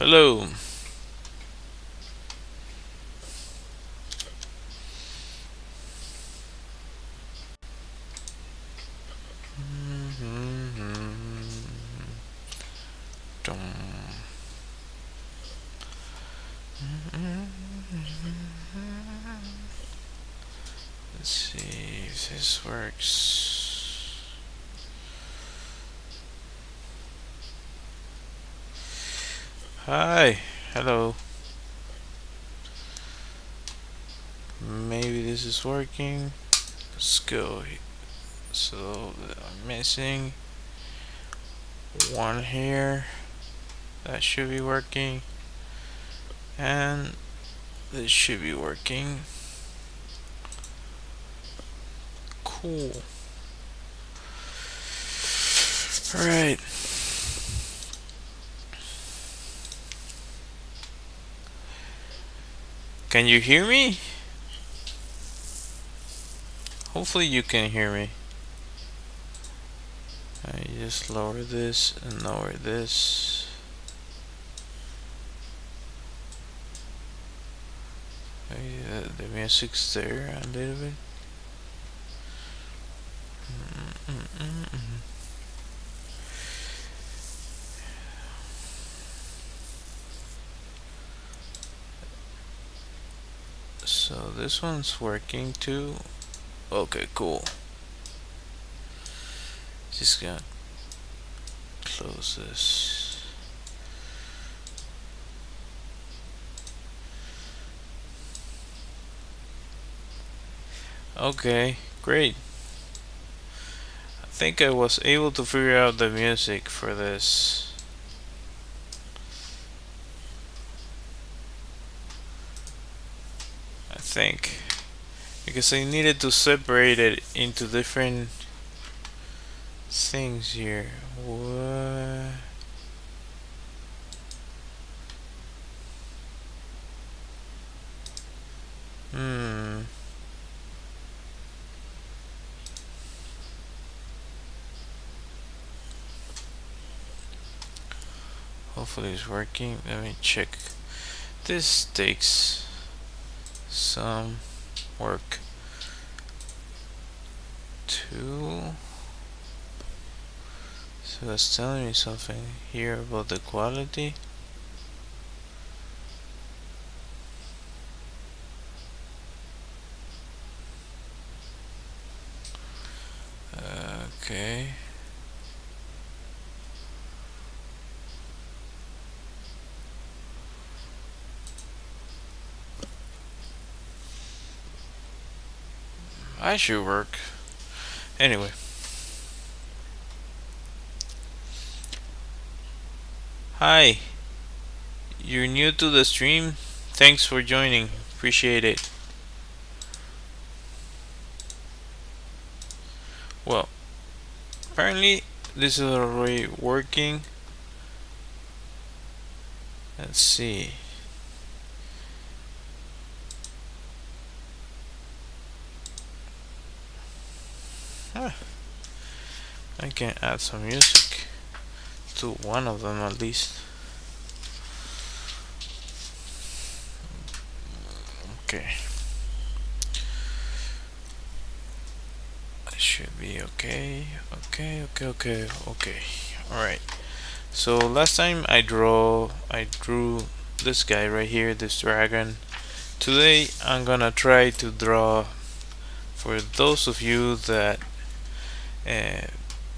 Hello. Dum. Let's see if this works. Hi. Hello. Maybe this is working. Let's go. So I'm missing one here. That should be working. And this should be working. Cool. Alright. Can you hear me? Hopefully you can hear me. I just lower this and lower this. The music's there a little bit. So this one's working too. Okay, cool. Just gonna close this. Okay, great. I think I was able to figure out the music for this. I think. Because I needed to separate it into different things here. What? Hmm. Hopefully it's working. Let me check. This takes some work too. So that's telling me something here about the quality. Okay. I should work. Anyway. Hi. You're new to the stream? Thanks for joining. Appreciate it. Well, apparently this is already working. Let's see. Huh. I can add some music to one of them at least. Okay. It should be okay. Okay. Alright. So last time I drew this guy right here, this dragon. Today I'm gonna try to draw, for those of you that uh,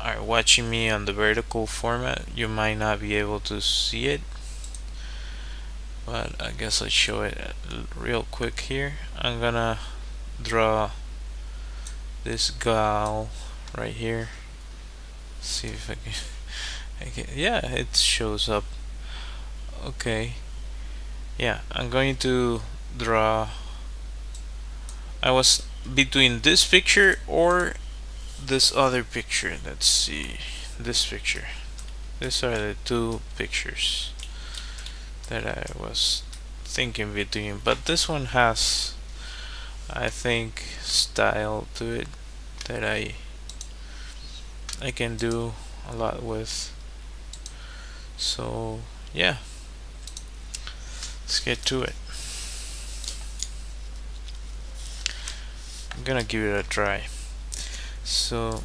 are watching me on the vertical format, you might not be able to see it, but I guess I'll show it real quick here. I'm gonna draw this gal right here. See if I can, yeah, it shows up. Okay, yeah, I'm going to draw. I was between this picture or this other picture. Let's see, this picture. These are the two pictures that I was thinking between, but this one has, I think, style to it that I can do a lot with. So yeah, let's get to it. I'm gonna give it a try. So,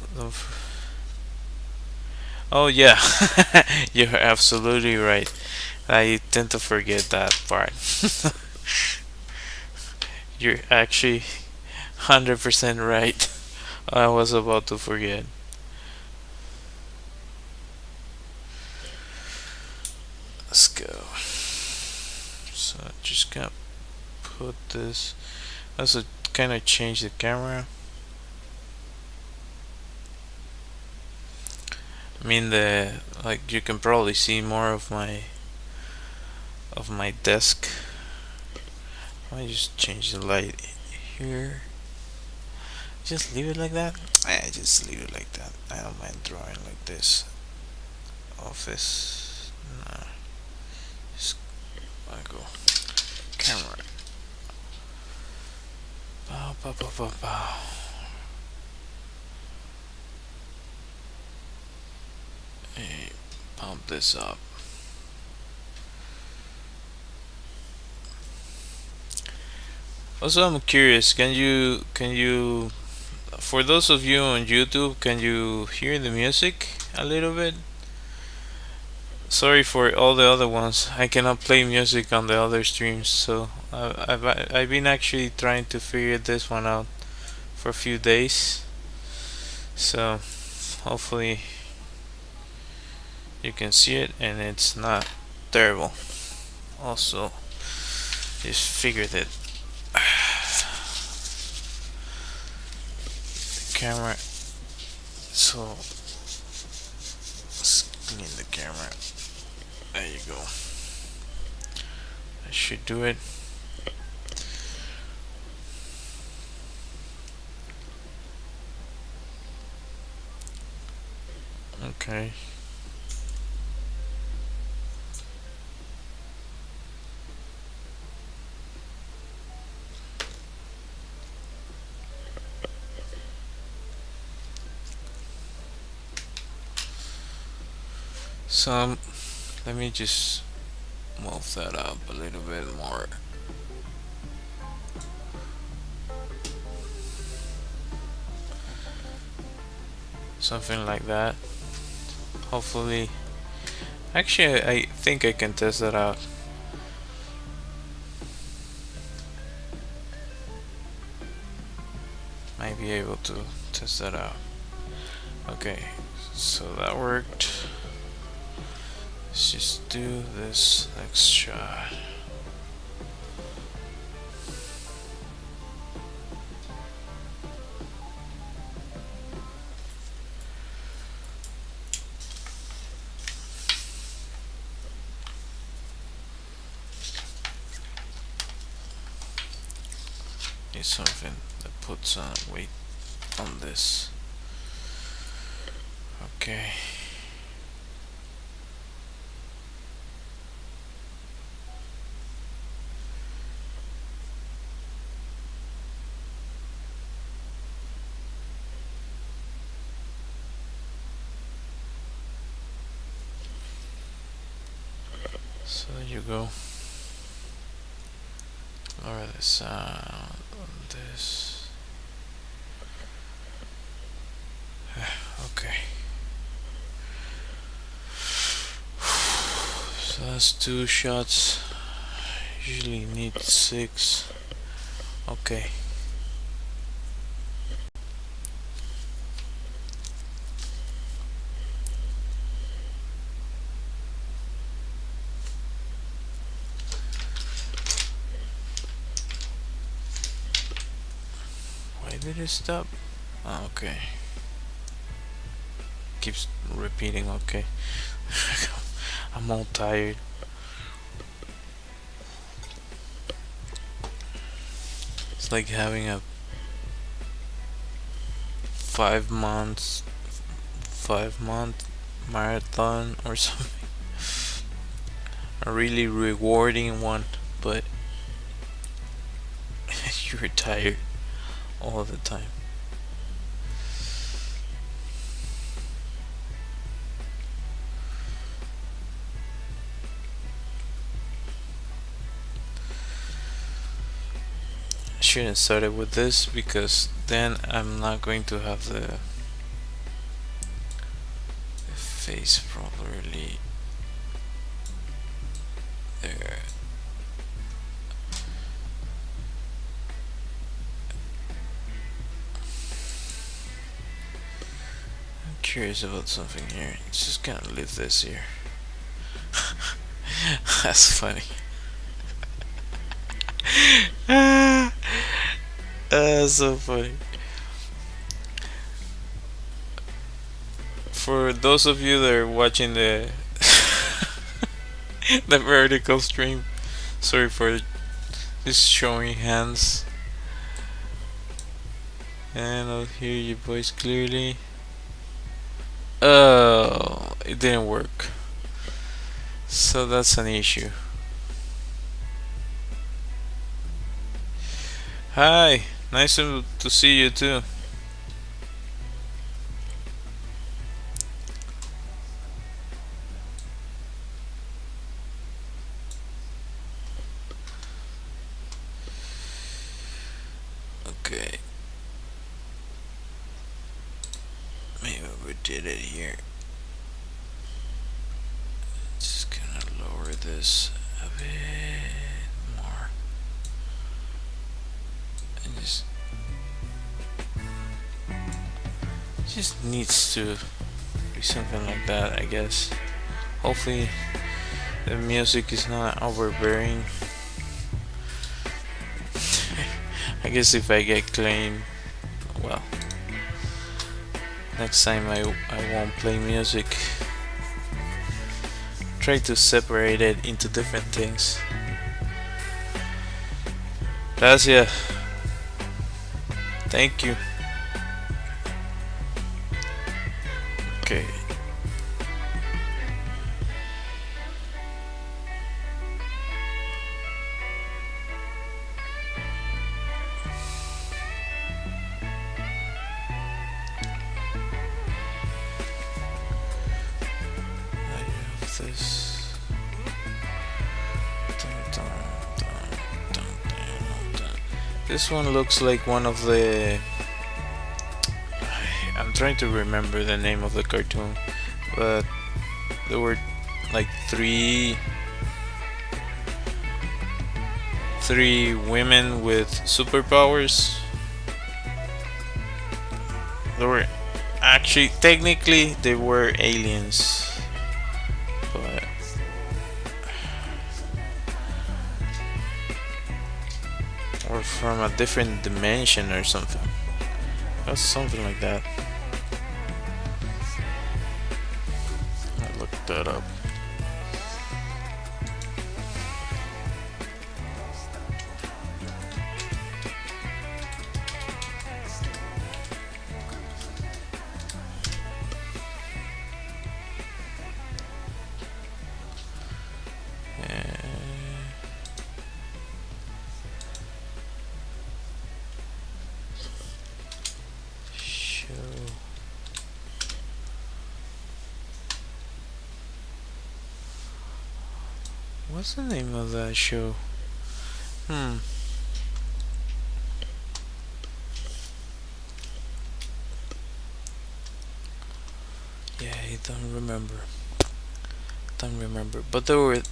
oh yeah, you're absolutely right. I tend to forget that part. You're actually 100% right. I was about to forget. Let's go. So just gonna put this. Also, kind of change the camera. I mean, the like you can probably see more of my desk. I just change the light here. Just leave it like that. I just leave it like that. I don't mind drawing like this. Office. Nah. Just I go. Camera. Bow, bow, bow, bow, bow. Hey, pump this up. Also, I'm curious. Can you for those of you on YouTube, can you hear the music a little bit? Sorry for all the other ones. I cannot play music on the other streams, so I've been actually trying to figure this one out for a few days. So hopefully you can see it and it's not terrible. Also, just figured it. The camera. So let's clean the camera. There you go. I should do it. Okay. So let me just move that up a little bit more. Something like that. Hopefully, actually, I think I can test that out. Might be able to test that out. Okay, so that worked. Let's just do this next shot. Need something that puts weight on this. Okay. So there you go. Lower the sound on this. Okay. So that's 2 shots. Usually need 6. Okay. Why did it stop? Oh, okay. Keeps repeating. Okay. I'm all tired. It's like having a 5 month marathon or something. A really rewarding one, but you're tired all the time. shouldn't start it with this because then I'm not going to have the face properly there. I'm curious about something here. It's just gonna leave this here. That's funny. That's so funny. For those of you that are watching the the vertical stream, sorry for just showing hands, and I'll hear your voice clearly. Oh, it didn't work. So that's an issue. Hi, nice to see you too. Okay. Maybe we did it here. Just gonna lower this a bit more. And just needs to be something like that, I guess. Hopefully the music is not overbearing. I guess if I get claimed, well, next time I won't play music. Try to separate it into different things. Gracias. Thank you. Okay. This. This one looks like one of the. I'm trying to remember the name of the cartoon, but there were like three women with superpowers. They were actually technically they were aliens. But or from a different dimension or something. That's something like that. I'll look that up. What's the name of that show? Yeah, I don't remember. But there were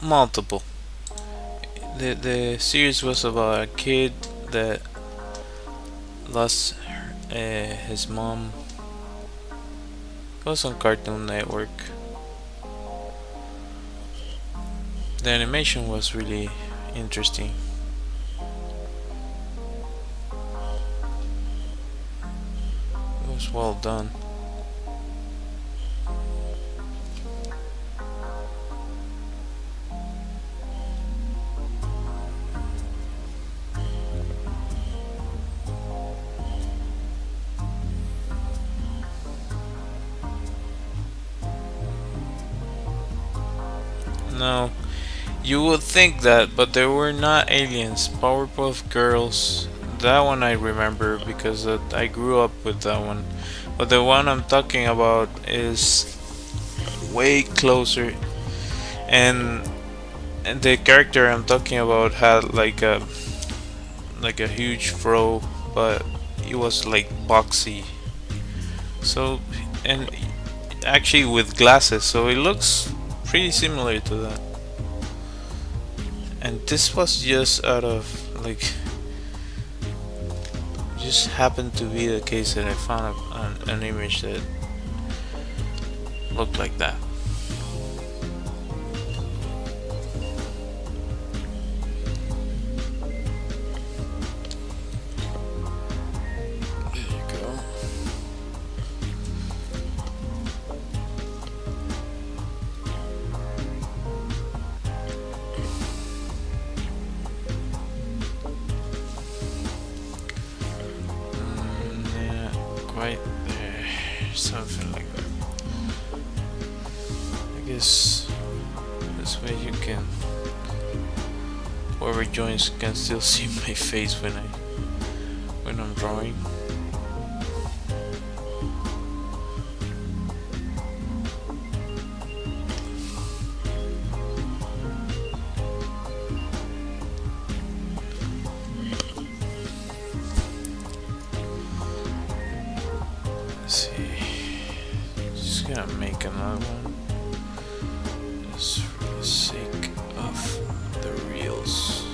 multiple. The series was about a kid that lost his mom. It was on Cartoon Network. The animation was really interesting. It was well done. No, you would think that, but there were not aliens. Powerpuff Girls. That one I remember because I grew up with that one. But the one I'm talking about is way closer, and the character I'm talking about had like a like a huge fro, but he was like boxy. So, and actually with glasses, so it looks pretty similar to that. And this was just out of like, just happened to be the case that I found an image that looked like that. There you go. Yeah, quite there. Something like that. I guess this way you can, whoever joins can still see my face when I'm drawing. Let's see. Just gonna make another one just for the sake of the reels.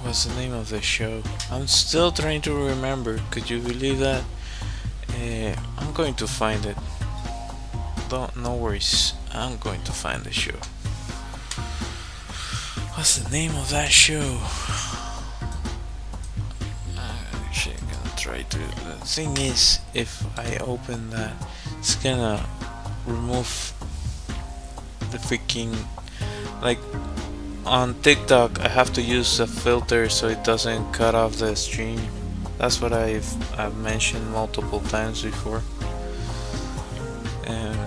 What's the name of the show? I'm still trying to remember. Could you believe that? I'm going to find it. No worries. I'm going to find the show. What's the name of that show? Actually, I'm gonna try to. The thing is, if I open that, it's gonna remove the freaking, like, on TikTok I have to use a filter so it doesn't cut off the stream. That's what I've mentioned multiple times before. And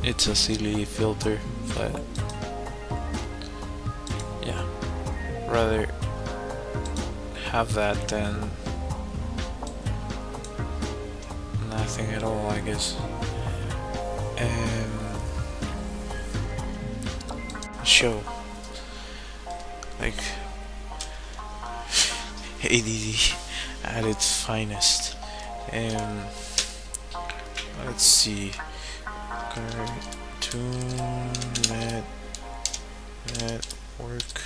it's a silly filter, but yeah, rather have that than nothing at all, I guess. Show like ADD at its finest. Let's see, Cartoon Network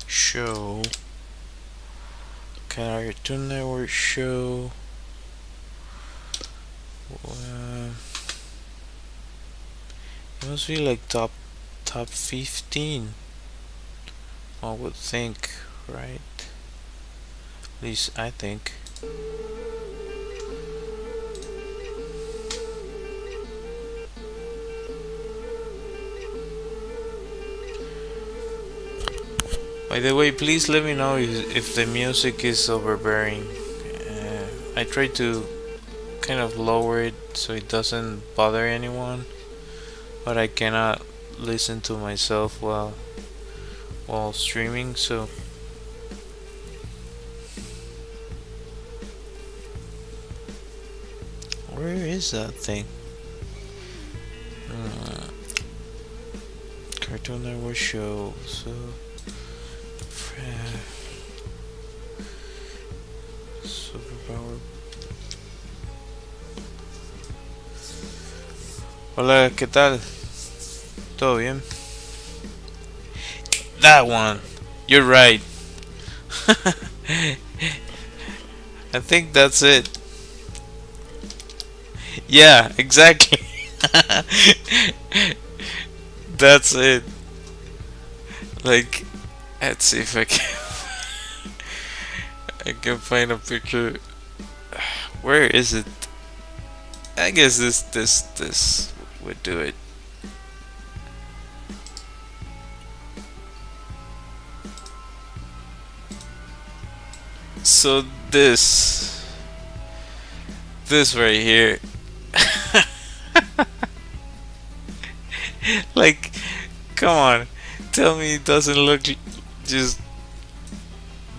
show. Cartoon Network show. It must be like top 15. I would think, right? At least I think. By the way, please let me know if the music is overbearing. I try to kind of lower it so it doesn't bother anyone, but I cannot listen to myself while streaming, so where is that thing? Cartoon Network show. So superpower. Hola, ¿qué tal? ¿Todo bien? That one. You're right. I think that's it. Yeah, exactly. That's it. Like, let's see if I can I can find a picture. Where is it? I guess this would do it. So this right here, like, come on, tell me it doesn't look just.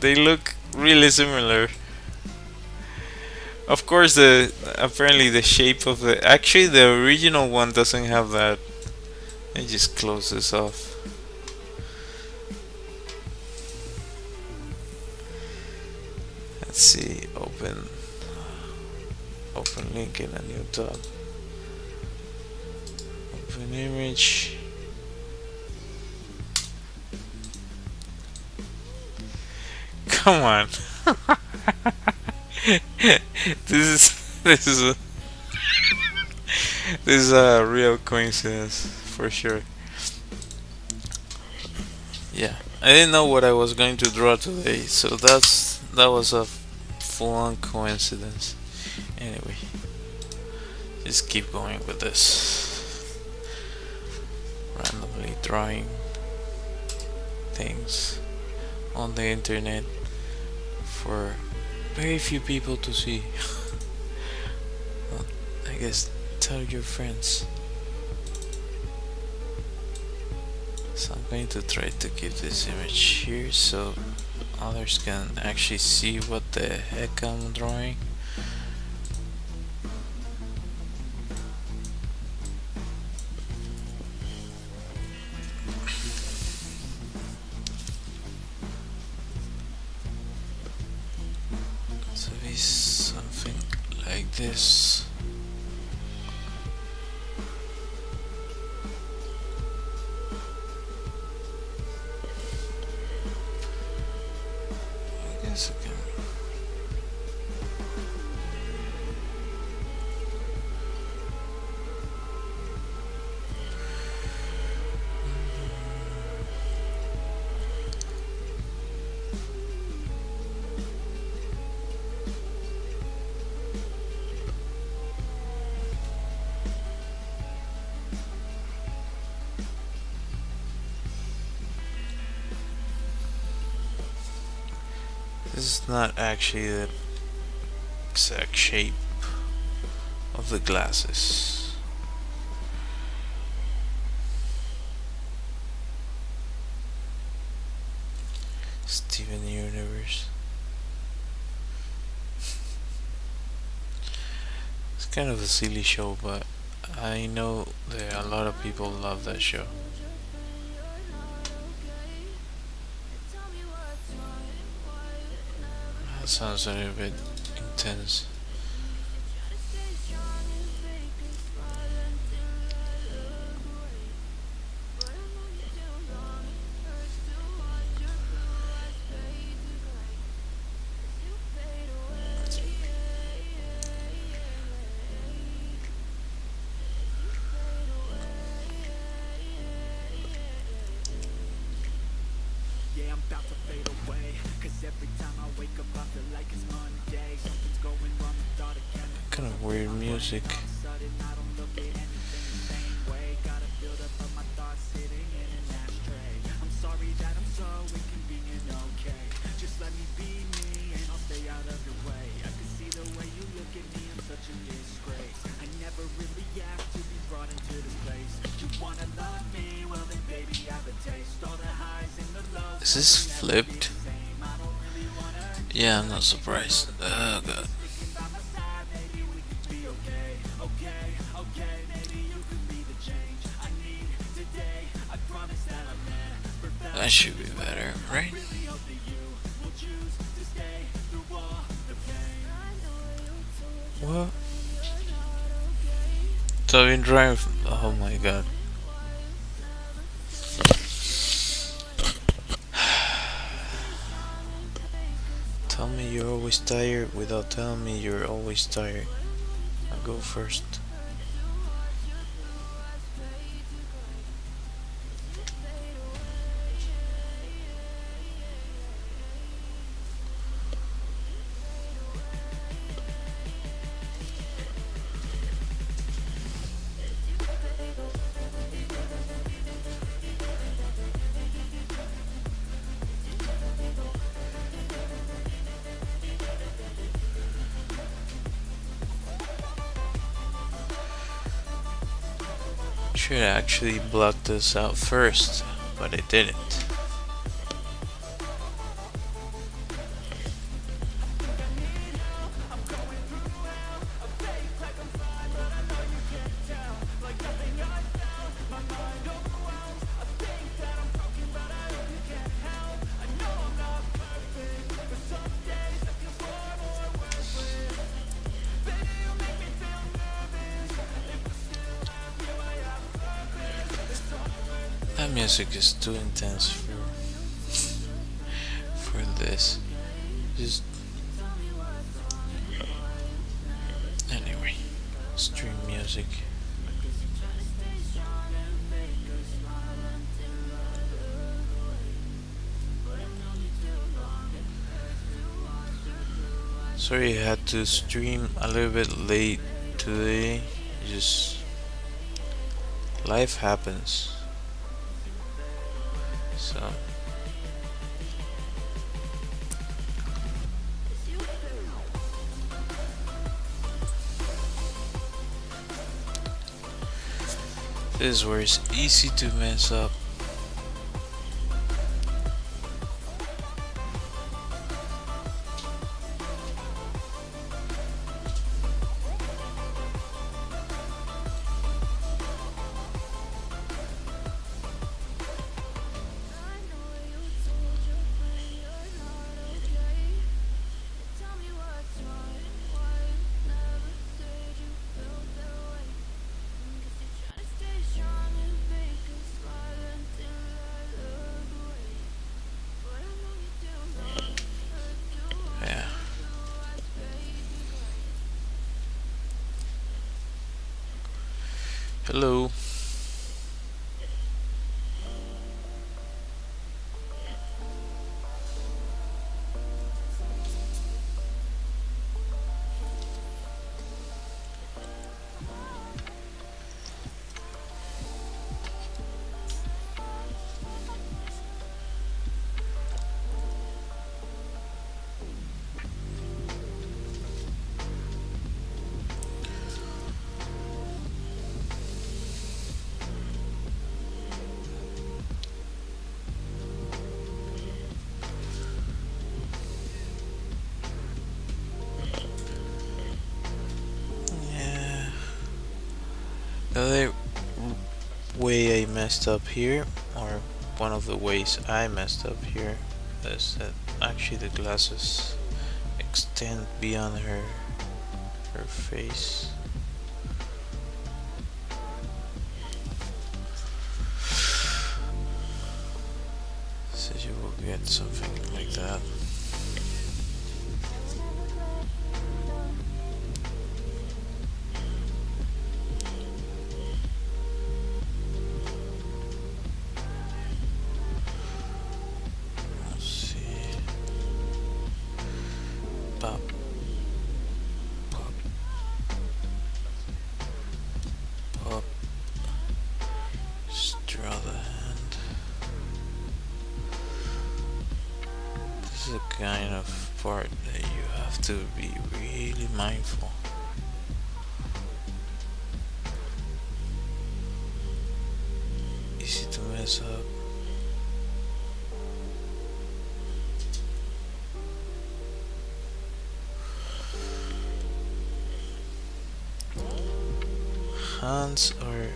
They look really similar. Of course, the apparently the shape of the actually the original one doesn't have that. I just close this off. Let's see. Open link in a new tab. Open image. Come on. This is a this is a real coincidence for sure. Yeah, I didn't know what I was going to draw today, so that was a full-on coincidence. Anyway, just keep going with this. Randomly drawing things on the internet for very few people to see. Well, I guess tell your friends. So I'm going to try to keep this image here so others can actually see what the heck I'm drawing. So it's something like this. I guess I can. This is not actually the exact shape of the glasses. Steven Universe. It's kind of a silly show, but I know that a lot of people love that show. That sounds a little bit intense. Yeah, I'm about to fade away. Cause every time I wake up, I feel like it's Monday. Something's going wrong with thought again. Kind of weird music. Sudden, I don't look at anything the same way. Gotta build up of my thoughts sitting in an ashtray. I'm sorry that I'm so inconvenient, okay. Just let me be me and I'll stay out of your way. I can see the way you look at me, I'm such a disgrace. I never really asked to be brought into this place. You wanna love me? Well then baby, I have a taste. All the highs and the lows. Is this flipped? Yeah, I'm not surprised. Oh god. That should be better, right? What? So I've been driving. Oh my god. Tell me you're always tired without telling me you're always tired. I'll go first. Should actually block this out first, but I didn't. That music is too intense for this. Just anyway, stream music. Sorry I had to stream a little bit late today. Just life happens. So this is where it's easy to mess up. Yeah. Hello. Yeah. The other way I messed up here, or one of the ways I messed up here, is that actually the glasses extend beyond her face. So you will get something like that. Let's see. Pop. Pop. Pop. Just draw the hand. This is a kind of part that you have to be really mindful. Easy to mess up. Hands are,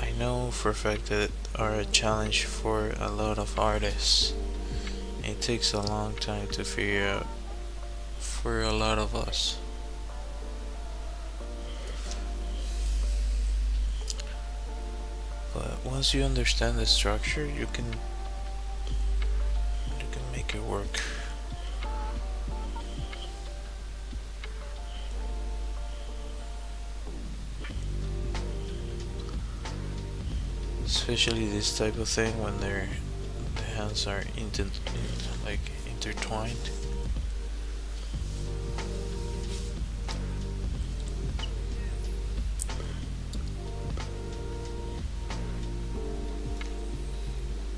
I know for a fact that are a challenge for a lot of artists. It takes a long time to figure out for a lot of us. But once you understand the structure, you can make it work. Especially this type of thing when the hands are like intertwined.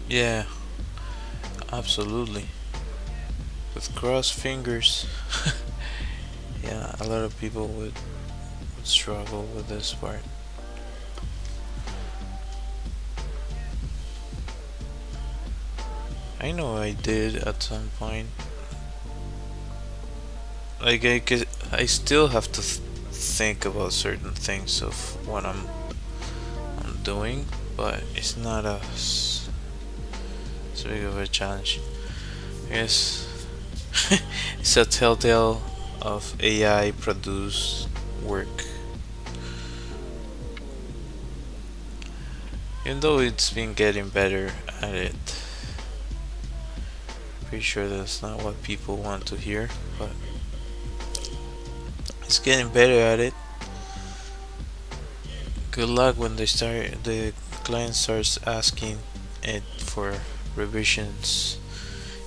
Yeah, absolutely. With crossed fingers. Yeah, a lot of people would struggle with this part. I know I did at some point. Like I still have to think about certain things of what I'm doing, but it's not so big of a challenge. I guess it's a telltale of AI produced work. Even though it's been getting better at it. Pretty sure that's not what people want to hear, but it's getting better at it. Good luck when the client starts asking it for revisions,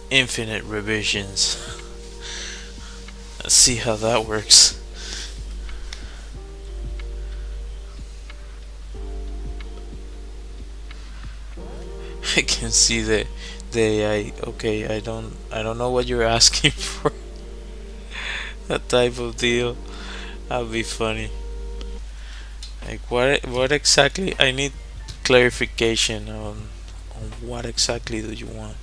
infinite revisions. Let's see how that works. I can see the AI. Okay, I don't know what you're asking for. That type of deal. That'd be funny. Like what exactly? I need clarification on what exactly do you want.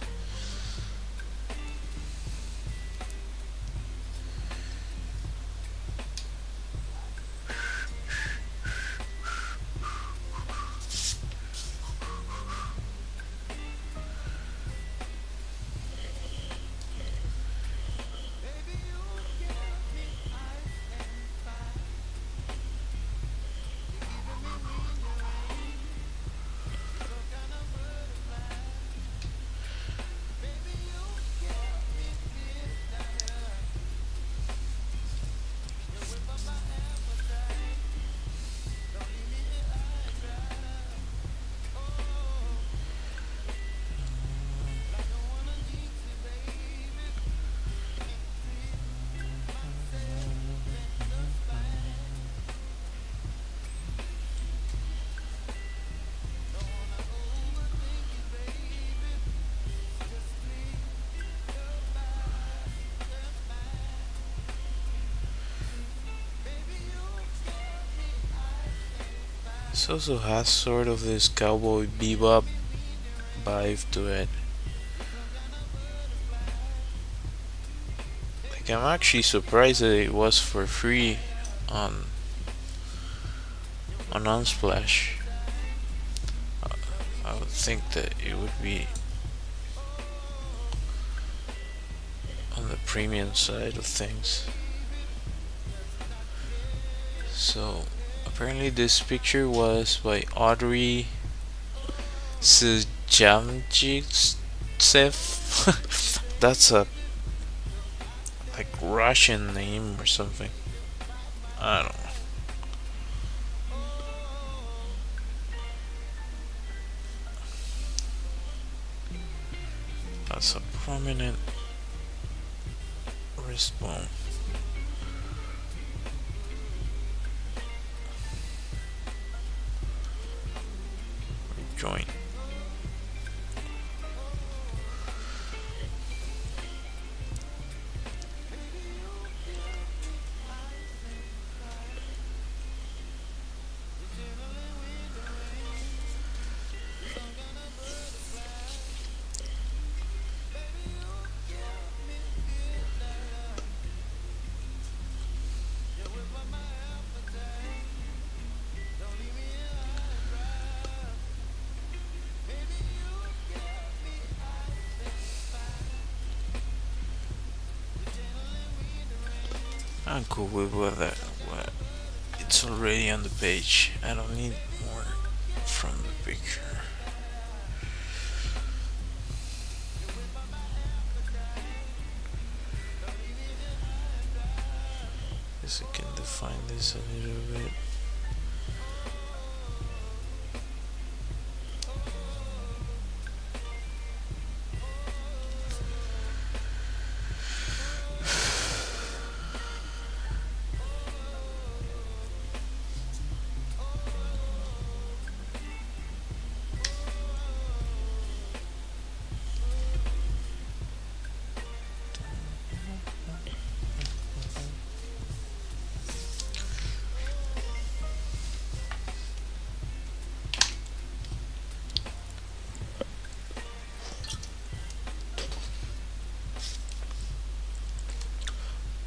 This also has sort of this cowboy bebop vibe to it. Like I'm actually surprised that it was for free on Unsplash. I would think that it would be on the premium side of things. So apparently this picture was by Audrey Sejamjitsev. That's a like Russian name or something. I don't know. That's a prominent wrist bone. Joint. I'm cool with what it's already on the page. I don't need more from the picture. Guess I can define this a little bit.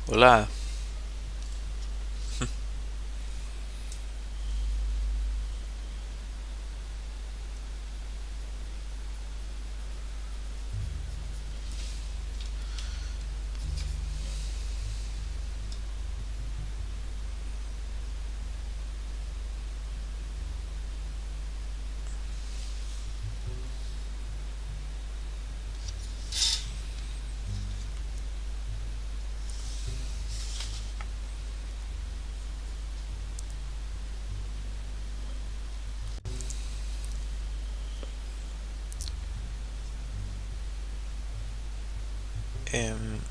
Hola. Um,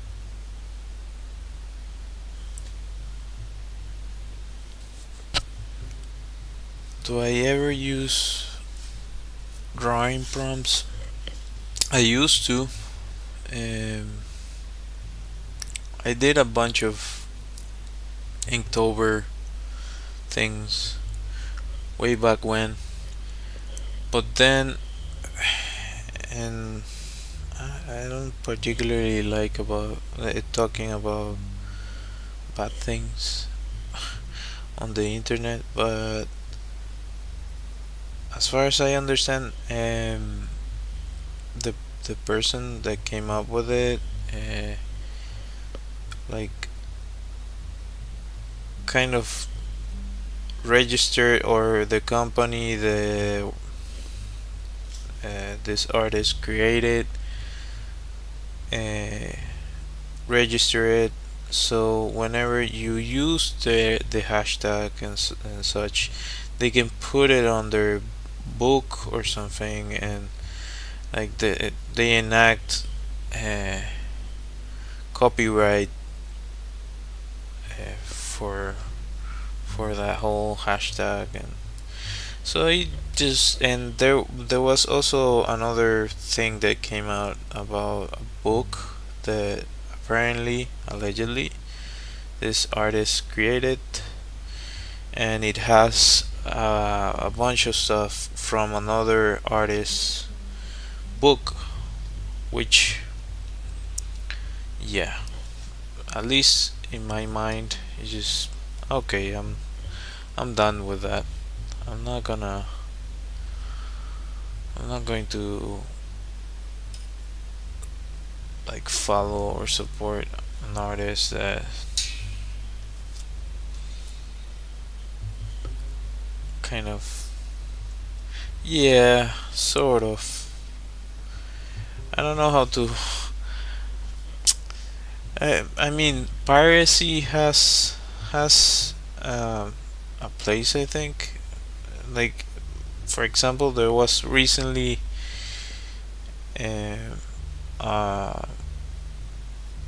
do I ever use drawing prompts? I used to. Um, I did a bunch of Inktober things way back when, but then, and I don't particularly like about it talking about bad things on the internet. But as far as I understand, the the person that came up with it, uh, like kind of registered, or the company the this artist created, uh, register it, so whenever you use the hashtag and such, they can put it on their book or something, and like they enact uh, copyright for that whole hashtag. And so it just, and there was also another thing that came out about a book that apparently, allegedly, this artist created, and it has a bunch of stuff from another artist's book, which, yeah, at least in my mind, it's just okay. I'm done with that. I'm not gonna. I'm not going to like follow or support an artist that kind of, yeah, sort of. I don't know how to. I mean, piracy has a place. I think, like, for example, there was recently uh, uh,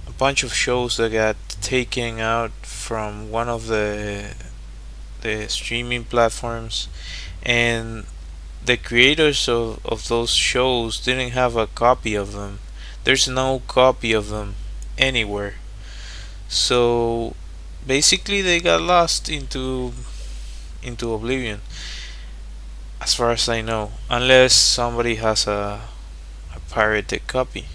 a bunch of shows that got taken out from one of the streaming platforms, and the creators of those shows didn't have a copy of them. There's no copy of them anywhere. So basically they got lost into oblivion, as far as I know, unless somebody has a pirated copy.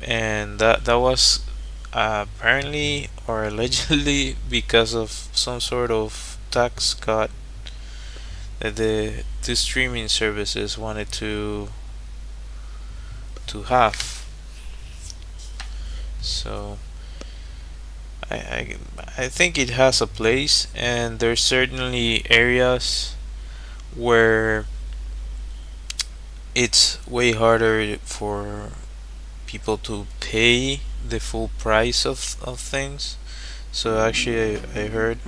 And that was apparently or allegedly because of some sort of tax cut that the streaming services wanted to have. So I, I I think it has a place, and there's certainly areas where it's way harder for people to pay the full price of things. So actually, I heard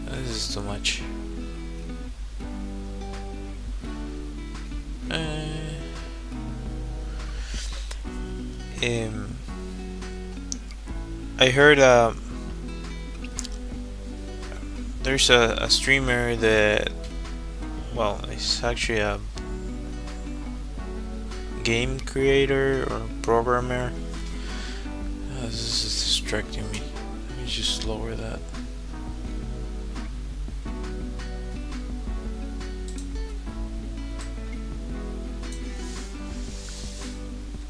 this is too much. Uh, um, I heard there's a streamer that, well, it's actually a game creator or programmer. This is distracting me. Let me just lower that.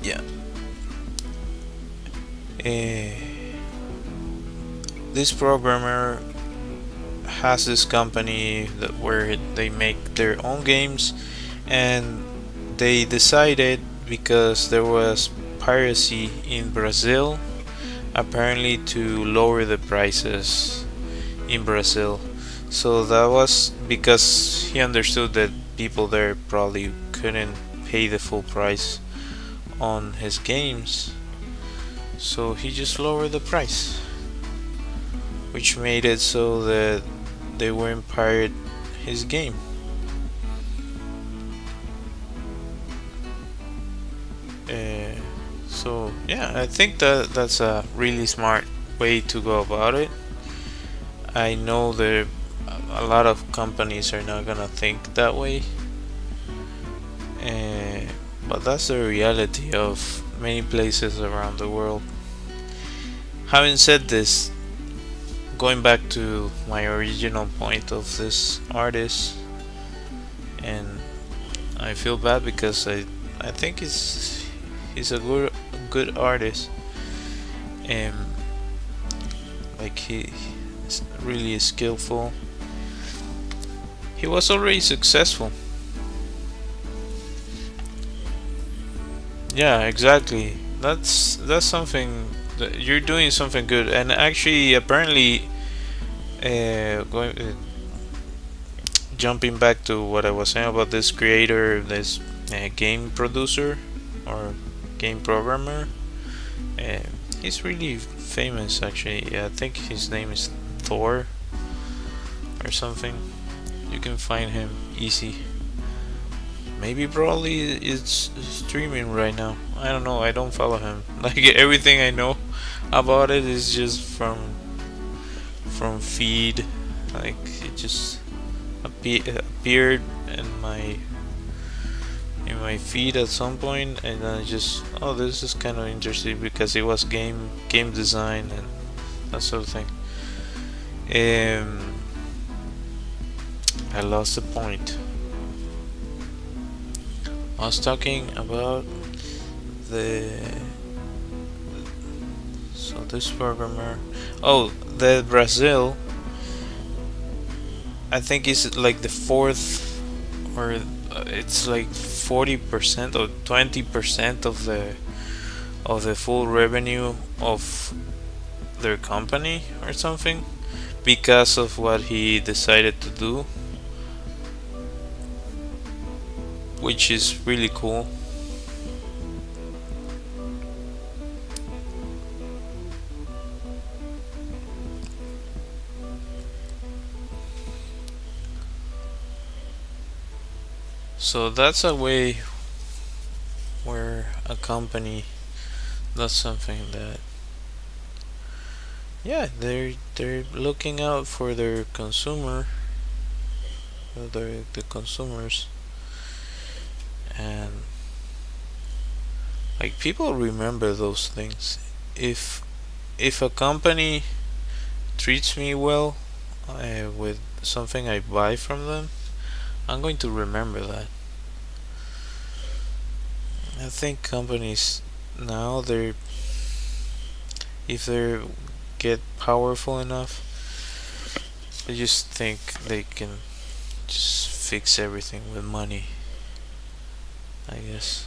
Yeah. this programmer has this company where they make their own games, and they decided, because there was piracy in Brazil, apparently, to lower the prices in Brazil. So that was because he understood that people there probably couldn't pay the full price on his games. So he just lowered the price, which made it so that they wouldn't pirate his game. Uh, so yeah, I think that that's a really smart way to go about it. I know that a lot of companies are not gonna think that way, uh, but that's the reality of many places around the world. Having said this, going back to my original point of this artist, and I feel bad because I think he's a good artist, and like he's really skillful. He was already successful. Yeah, exactly. That's something that you're doing something good, and actually, apparently, going jumping back to what I was saying about this creator, this game producer or game programmer, uh, he's really famous. Actually, I think his name is Thor or something. You can find him easy. Maybe probably it's streaming right now. I don't know. I don't follow him. Like everything I know about it is just from feed. Like it just appeared in my feed at some point, and then I just, oh, this is kind of interesting because it was game design and that sort of thing. Um, I lost the point. I was talking about the so this programmer. Oh, the Brazil. I think is like the fourth, or it's like 40% or 20% of the full revenue of their company or something, because of what he decided to do, which is really cool. So that's a way where a company does something that, yeah, they're looking out for their consumer, the consumers, and like people remember those things. If a company treats me well, with something I buy from them, I'm going to remember that. I think companies now, if they get powerful enough, they just think they can just fix everything with money, I guess.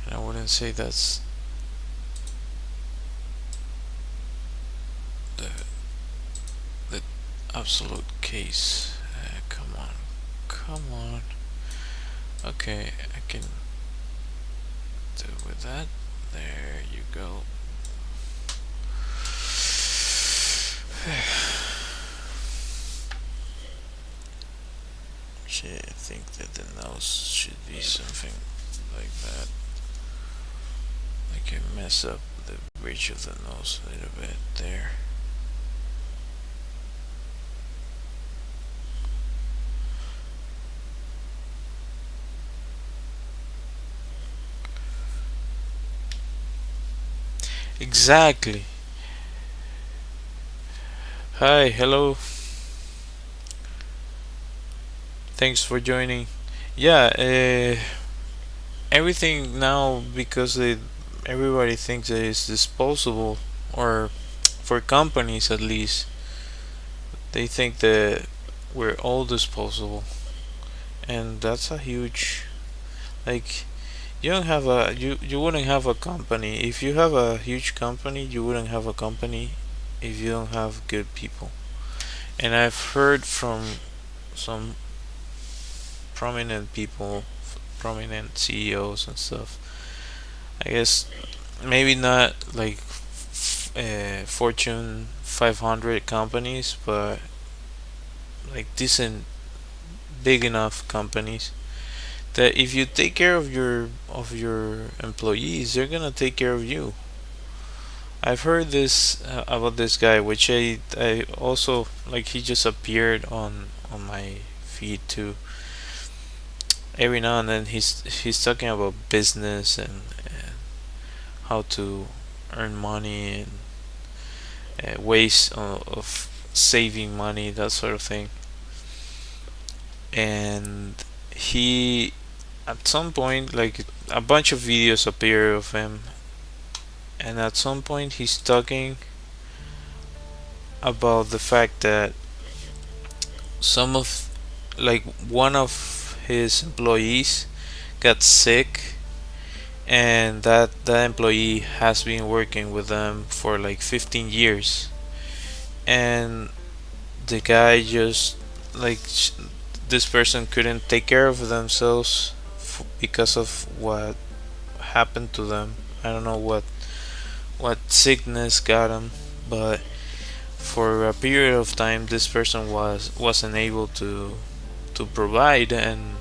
And I wouldn't say that's the the absolute case. Come on, come on. Okay, I can do with that. There you go. Shit, I think that the nose should be something like that. I can mess up the bridge of the nose a little bit there. Exactly. Hi, hello. Thanks for joining. Yeah, everything now because everybody thinks that it's disposable, or for companies at least, they think that we're all disposable, and that's a huge like you don't have a you wouldn't have a company if you have a huge company. You wouldn't have a company if you don't have good people. And I've heard from some prominent people, prominent CEOs and stuff. I guess maybe not like Fortune 500 companies, but like decent, big enough companies that if you take care of your employees, they're gonna take care of you. I've heard this about this guy, which I also like. He just appeared on my feed too. Every now and then he's talking about business and how to earn money and ways of saving money, that sort of thing. And he, at some point, like a bunch of videos appear of him, and at some point he's talking about the fact that some of like one of his employees got sick, and that employee has been working with them for like 15 years, and the guy just like this person couldn't take care of themselves because of what happened to them. I don't know what sickness got them, but for a period of time this person wasn't able to provide and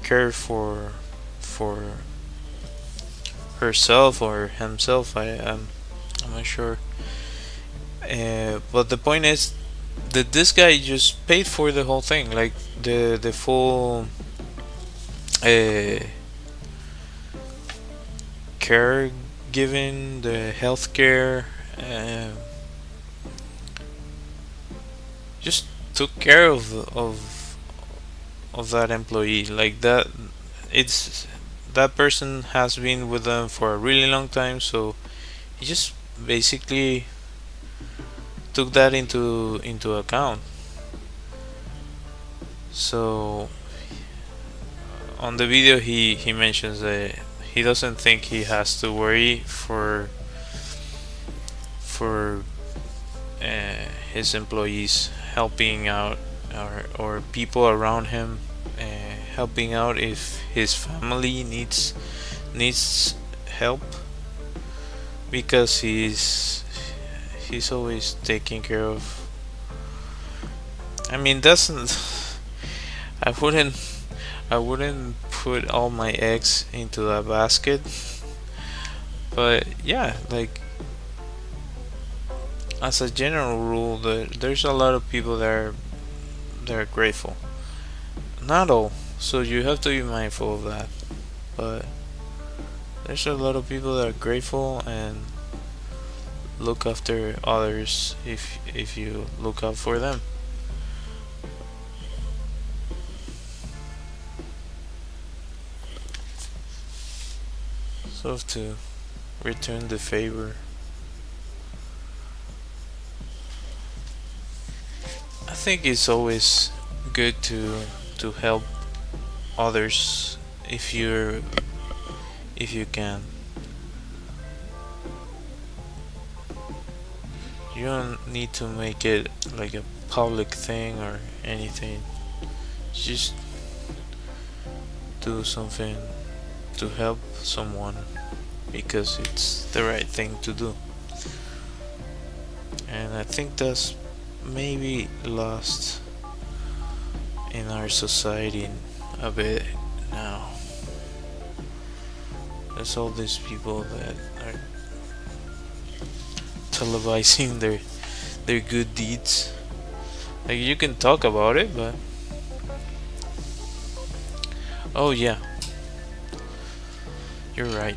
care for herself or himself. I'm not sure. But the point is that this guy just paid for the whole thing, like the full uh, care given, the healthcare, just took care of that employee like that. It's that person has been with them for a really long time, so he just basically took that into account. So on the video he mentions that he doesn't think he has to worry for his employees helping out, or people around him helping out if his family needs help, because he's always taking care of. I mean, doesn't I wouldn't put all my eggs into that basket, but yeah, like as a general rule, there's a lot of people that are grateful. Not all, so you have to be mindful of that. But there's a lot of people that are grateful and look after others if you look out for them. So to return the favor, I think it's always good to help others if you can. You don't need to make it like a public thing or anything. Just do something to help someone because it's the right thing to do. And I think that's maybe lost in our society a bit now. There's all these people that are televising their good deeds. Like, you can talk about it, but oh yeah, you're right.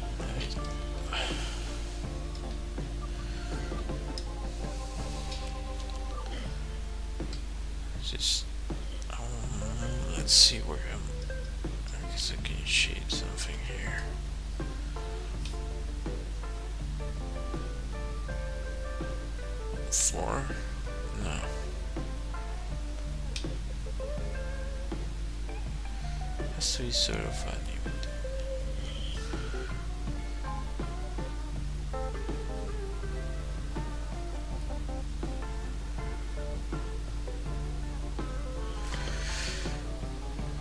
Just Let's see where I guess I can shade something here. Four? No. Has to be sort of uneven.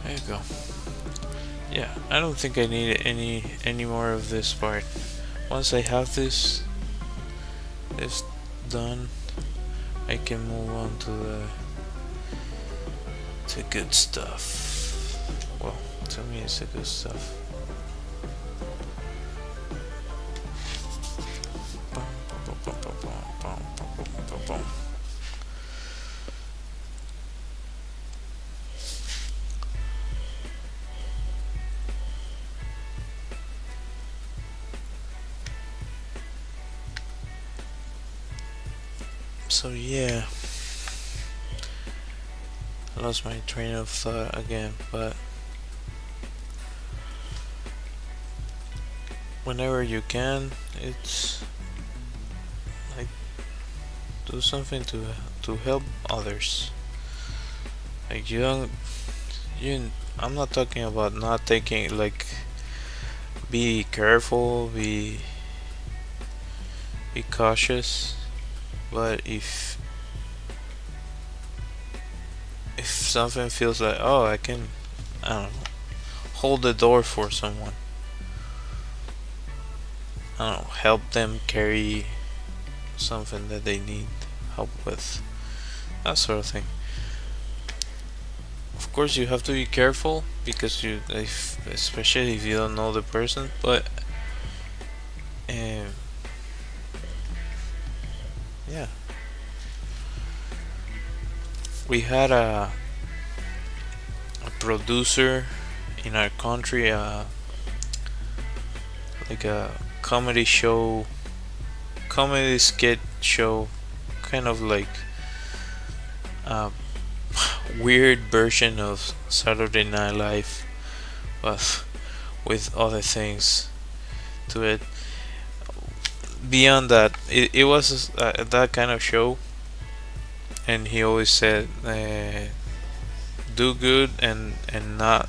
There you go. Yeah, I don't think I need any more of this part. Once I have this done, I can move on to the good stuff. Well, to me it's the good stuff. So yeah, I lost my train of thought again, but whenever you can, it's like do something to help others. Like you don't, you. I'm not talking about not taking, like, be careful, be cautious, but if something feels like, oh, I can, I don't know, hold the door for someone, I don't know, help them carry something that they need help with, that sort of thing. Of course, you have to be careful because especially if you don't know the person, but um, yeah, we had a producer in our country, like a comedy skit show, kind of like a weird version of Saturday Night Live, but with other things to it. Beyond that, it was that kind of show, and he always said, "Do good and not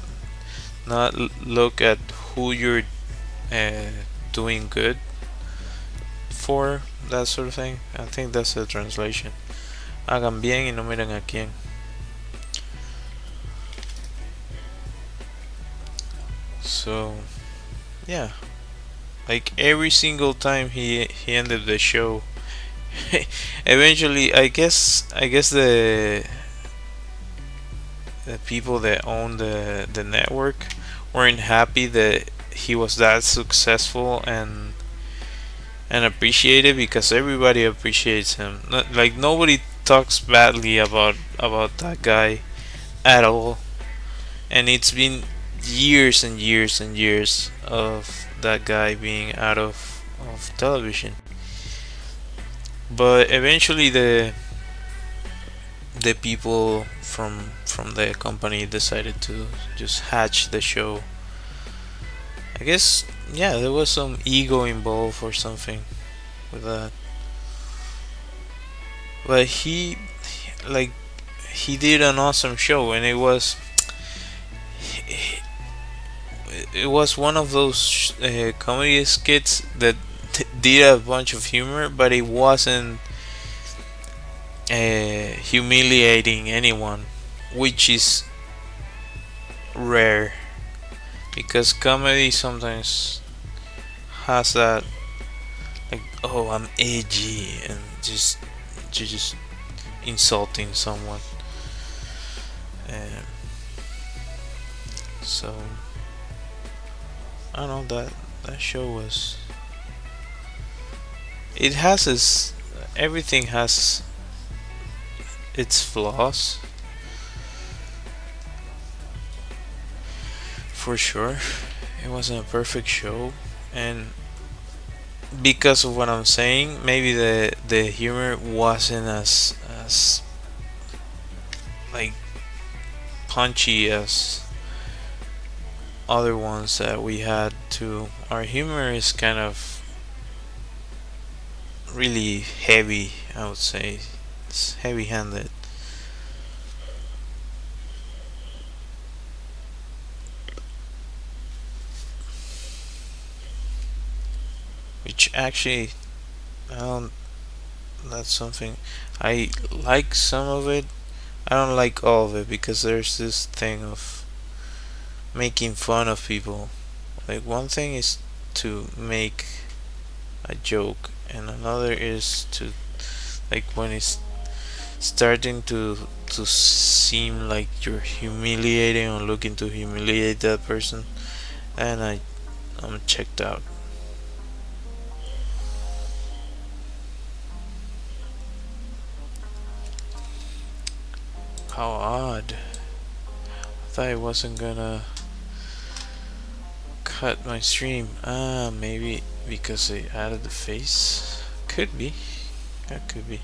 look at who you're uh, doing good for," that sort of thing. I think that's the translation. Hagan bien y no miren a quién. So yeah, like every single time he ended the show, eventually I guess the people that own the network weren't happy that he was that successful and appreciated, because everybody appreciates him. Like nobody talks badly about that guy at all, and it's been years and years and years of that guy being out of television. But eventually the people from the company decided to just hatch the show. I guess, yeah, there was some ego involved or something with that. But like he did an awesome show, and it was one of those comedy skits that did a bunch of humor, but it wasn't humiliating anyone, which is rare, because comedy sometimes has that, like, oh, I'm edgy, and just insulting someone. And so I don't know, that show was, it has its, everything has its flaws, for sure. It wasn't a perfect show, and because of what I'm saying, maybe the humor wasn't as like punchy as other ones that we had too. Our humor is kind of really heavy, I would say. It's heavy handed. Which actually, I don't, that's something I like some of it. I don't like all of it because there's this thing of making fun of people. Like, one thing is to make a joke, and another is to, like, when it's starting to seem like you're humiliating or looking to humiliate that person, and I'm checked out. How odd. I thought I wasn't gonna cut my stream. Maybe because I added the face. Could be. That could be.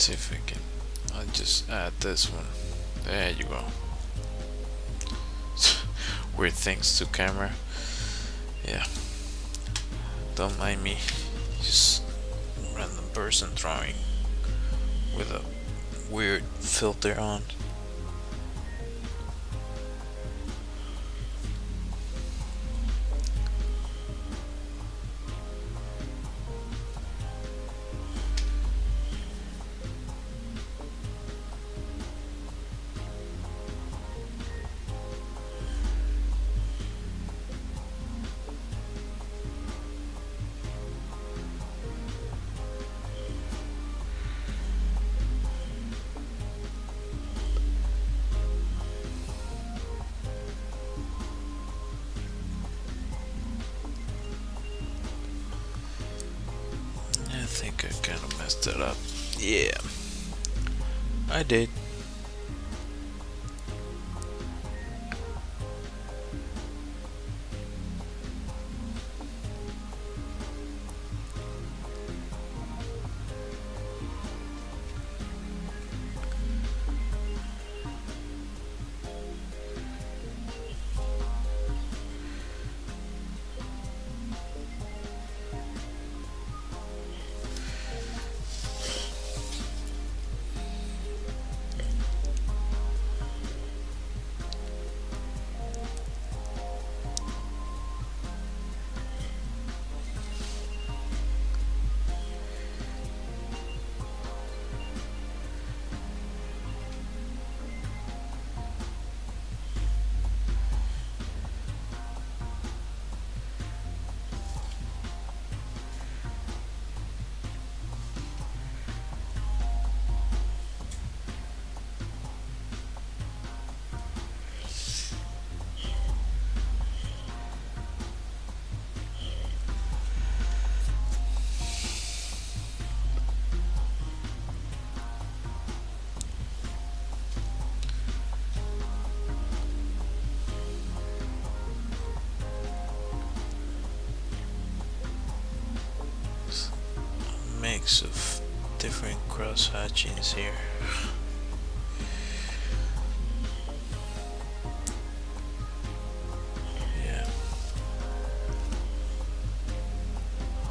Let's see if I can. I'll just add this one. There you go. Weird things to camera. Yeah. Don't mind me. Just random person drawing with a weird filter on. I think I kind of messed it up. Yeah, I did. Mix of different cross hatchings here. Yeah.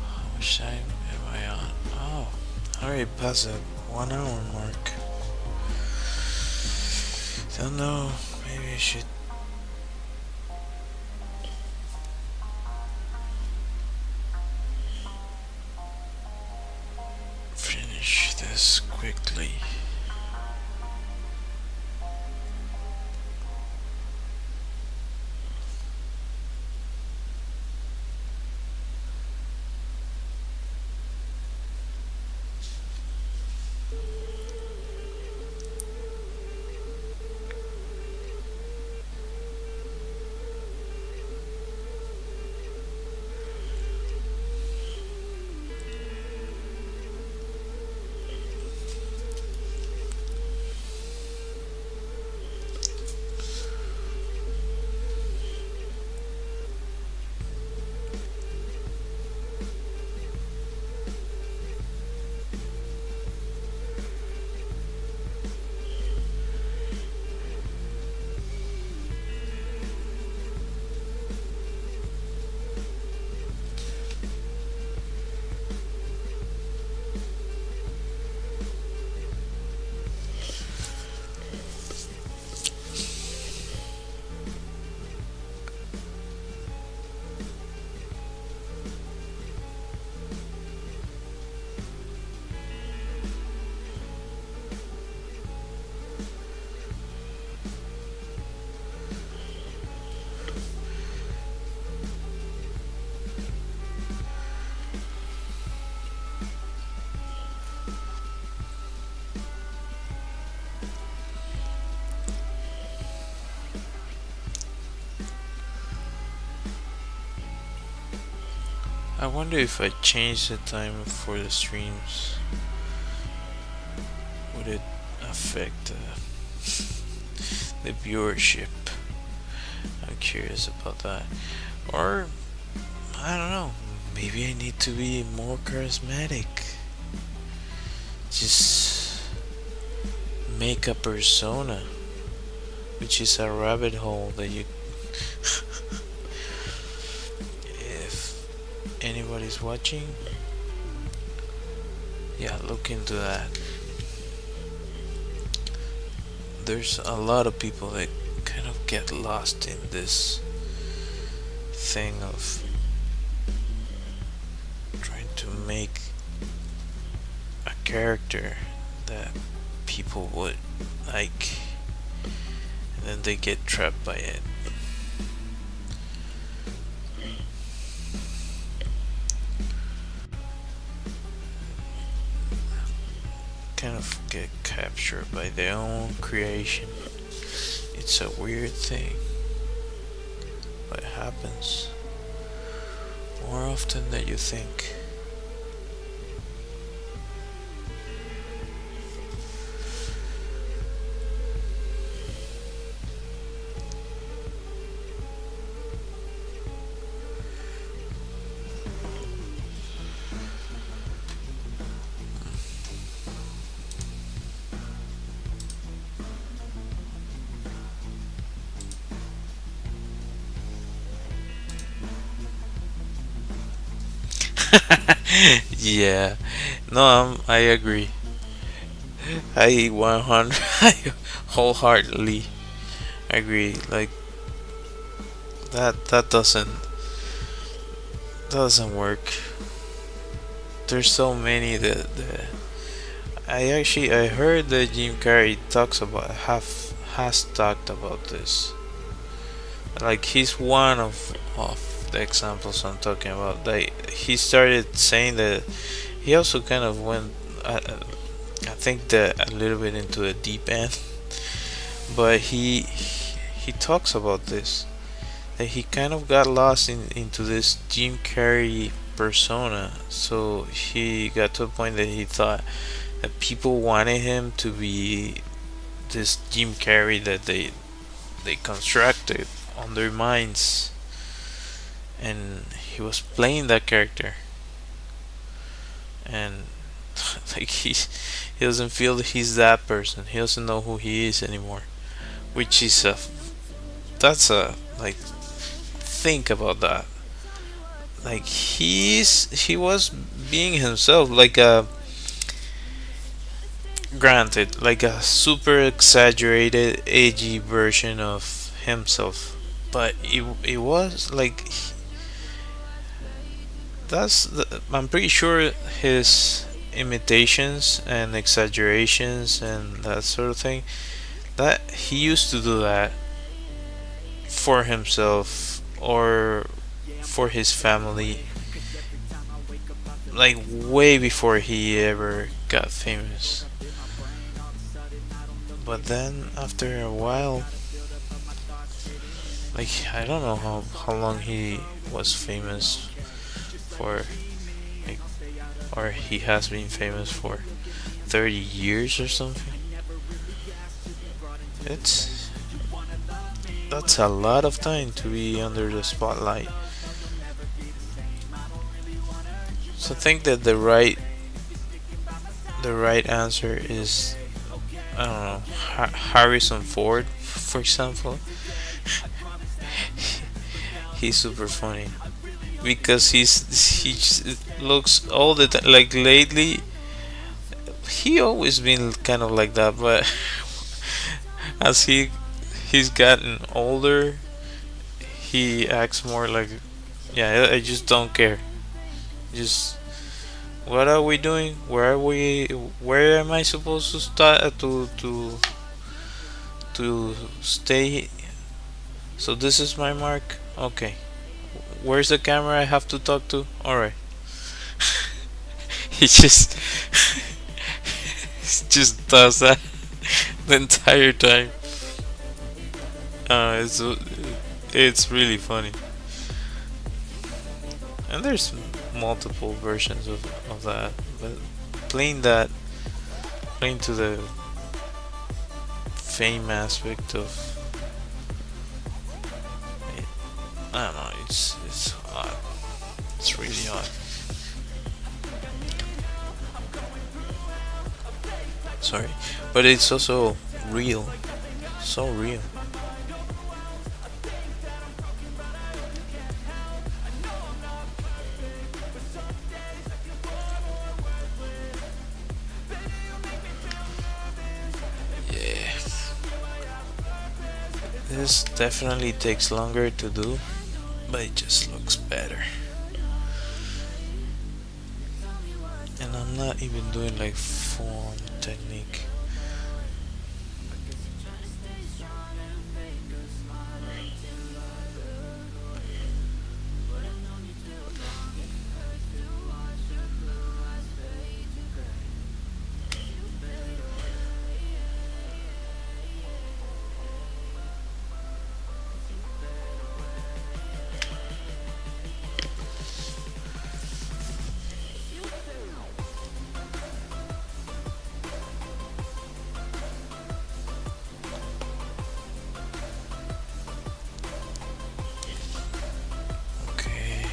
How much time am I on? Oh, I already passed that 1 hour mark. Don't know. Maybe I should. Finish this quickly. I wonder if I change the time for the streams, would it affect the viewership? I'm curious about that. Or, I don't know, maybe I need to be more charismatic. Just make a persona, which is a rabbit hole that you. If anybody's watching, yeah, look into that. There's a lot of people that kind of get lost in this thing of trying to make a character that people would like, and then they get trapped by it. Kind of get captured by their own creation. It's a weird thing, but it happens more often than you think. Yeah, no, I agree. I 100, I wholeheartedly agree. Like that doesn't work. There's so many that I heard that Jim Carrey talks about have has talked about this. Like he's one of the examples I'm talking about. Like he started saying that he also kind of went. I think that a little bit into the deep end, but he talks about this, that he kind of got lost into this Jim Carrey persona. So he got to a point that he thought that people wanted him to be this Jim Carrey that they constructed on their minds, and he was playing that character, and like he doesn't feel that he's that person. He doesn't know who he is anymore, which is a that's a like think about that. Like he was being himself, like a granted, like a super exaggerated, edgy version of himself, but it was like I'm pretty sure his imitations and exaggerations and that sort of thing, that he used to do that for himself or for his family, like way before he ever got famous. But then after a while, like I don't know how long he was famous for, like, or he has been famous for 30 years or something. It's that's a lot of time to be under the spotlight. So I think that the right answer is, I don't know, Harrison Ford, for example. He's super funny because he looks all the time, like lately. He always been kind of like that, but as he's gotten older, he acts more like, yeah, I just don't care. Just what are we doing? Where are we? Where am I supposed to start to stay? So this is my mark. Okay. Where's the camera I have to talk to? All right. He just he just does that the entire time. It's really funny. And there's multiple versions of that, but playing playing to the fame aspect of it, I don't know, it's odd. It's really odd. Sorry, but it's also real, so real. Yeah, this definitely takes longer to do, but it just looks better. And I'm not even doing like form technique. Okay.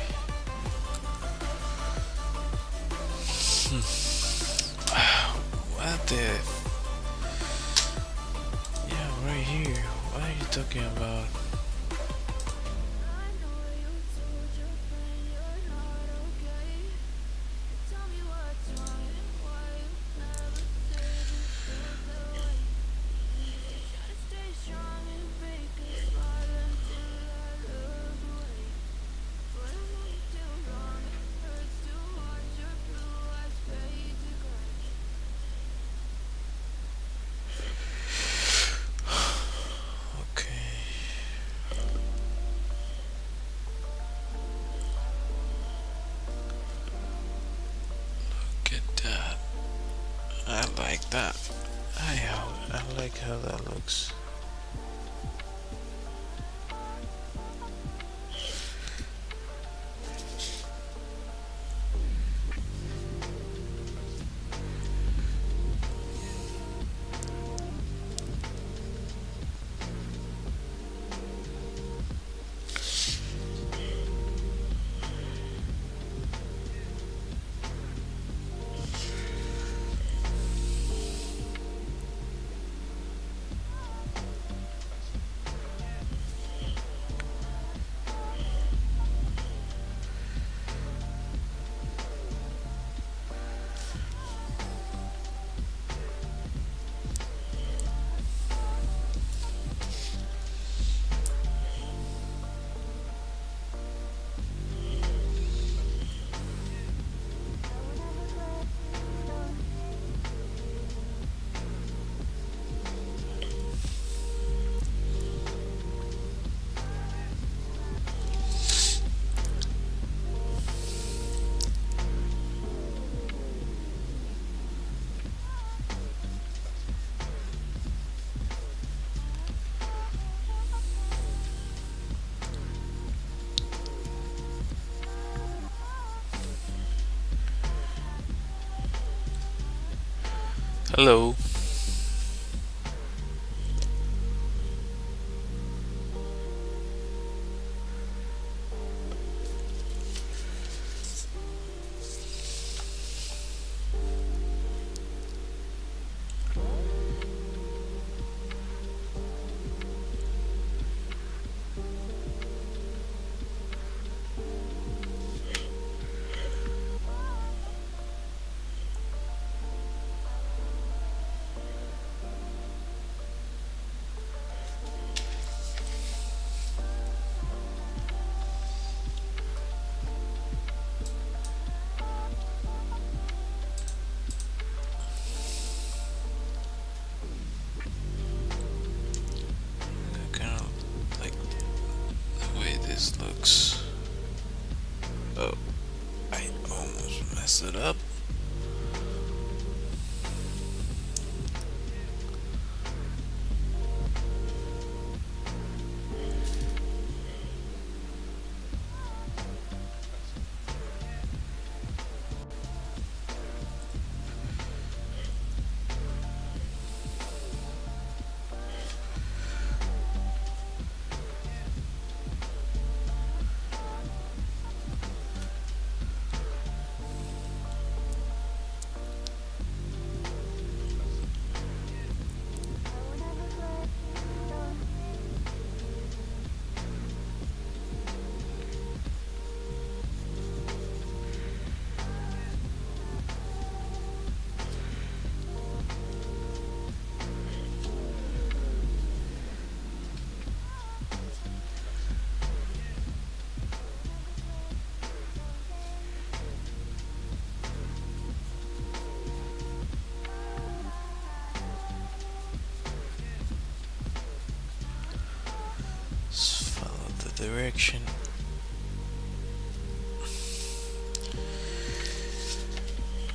What the? Yeah, right here. What are you talking about? Okay. Look at that. I like that. I like how that looks. Hello. Kind of like the way this looks. Oh, I almost messed it up. direction.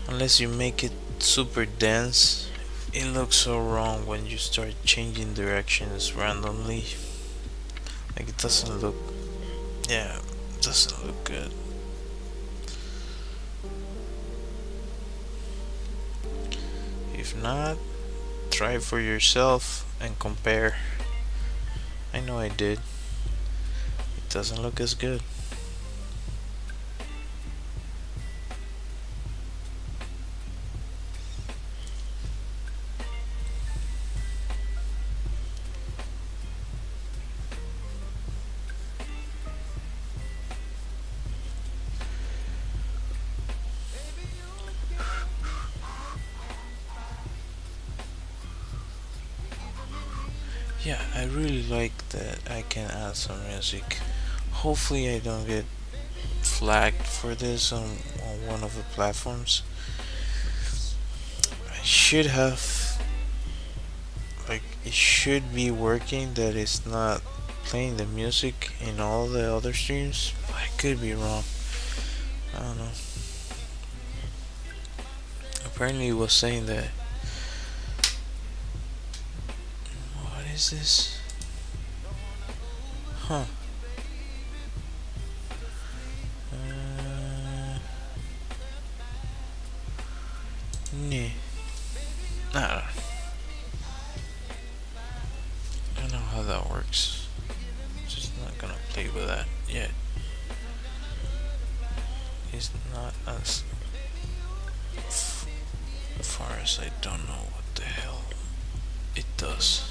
Unless you make it super dense, it looks so wrong when you start changing directions randomly. Like it doesn't look, yeah, it doesn't look good. If not, try for yourself and compare. I know I did. It doesn't look as good. Yeah, I really like that I can add some music. Hopefully I don't get flagged for this on one of the platforms. I should have, like, it should be working that it's not playing the music in all the other streams, but I could be wrong. I don't know. Apparently it was saying that. What is this? Huh. Nah. I don't know how that works. Just not gonna play with that yet. It's not as far as I don't know what the hell it does.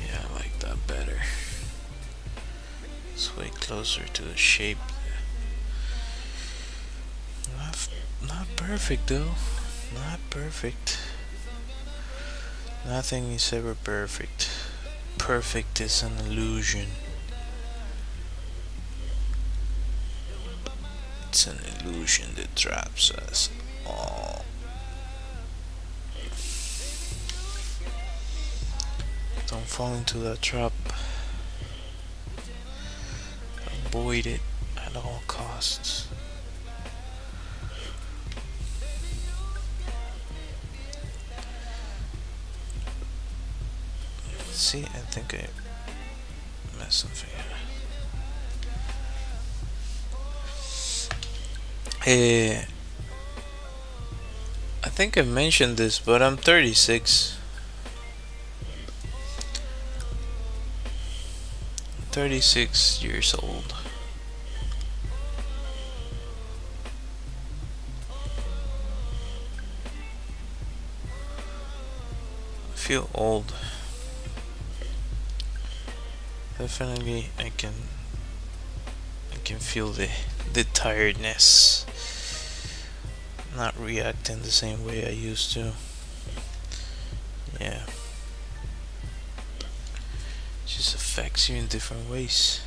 Yeah, I like that better. It's way closer to the shape. Not perfect though. Not perfect. Nothing is ever perfect. Perfect is an illusion. It's an illusion that traps us all. Don't fall into that trap. Avoid it at all costs. See, I think I messed something up. I think I mentioned this, but I'm 36. 36 years old. I feel old. Definitely I can feel the tiredness. Not reacting the same way I used to. Yeah. It just affects you in different ways.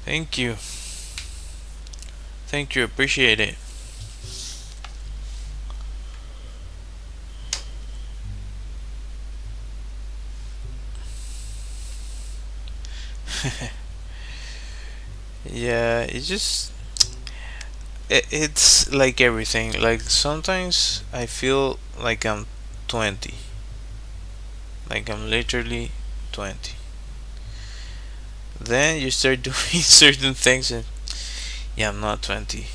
Thank you. Thank you, appreciate it. Yeah, it just It's like everything. Like sometimes I feel like I'm 20. Like I'm literally 20. Then you start doing certain things and yeah, I'm not 20.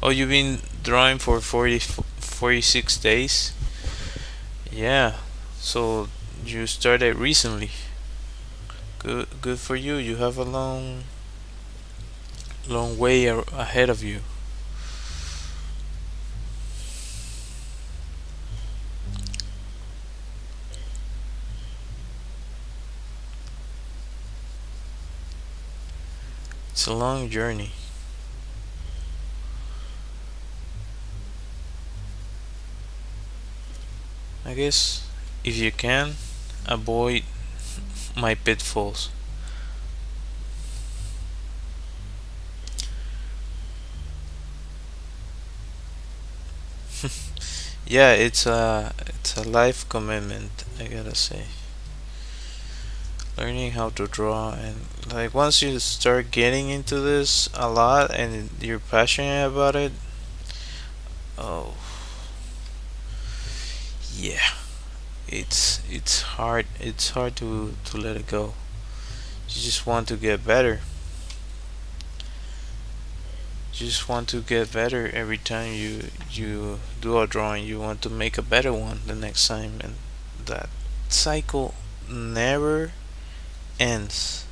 Oh, you've been drawing for 46 days? Yeah. So you started recently. Good for you. You have a long way ahead of you. It's a long journey. I guess if you can avoid my pitfalls. Yeah, it's a life commitment, I gotta say. Learning how to draw, and like once you start getting into this a lot and you're passionate about it, oh yeah, it's hard to let it go. You just want to get better. You just want to get better every time you do a drawing. You want to make a better one the next time, and that cycle never ends.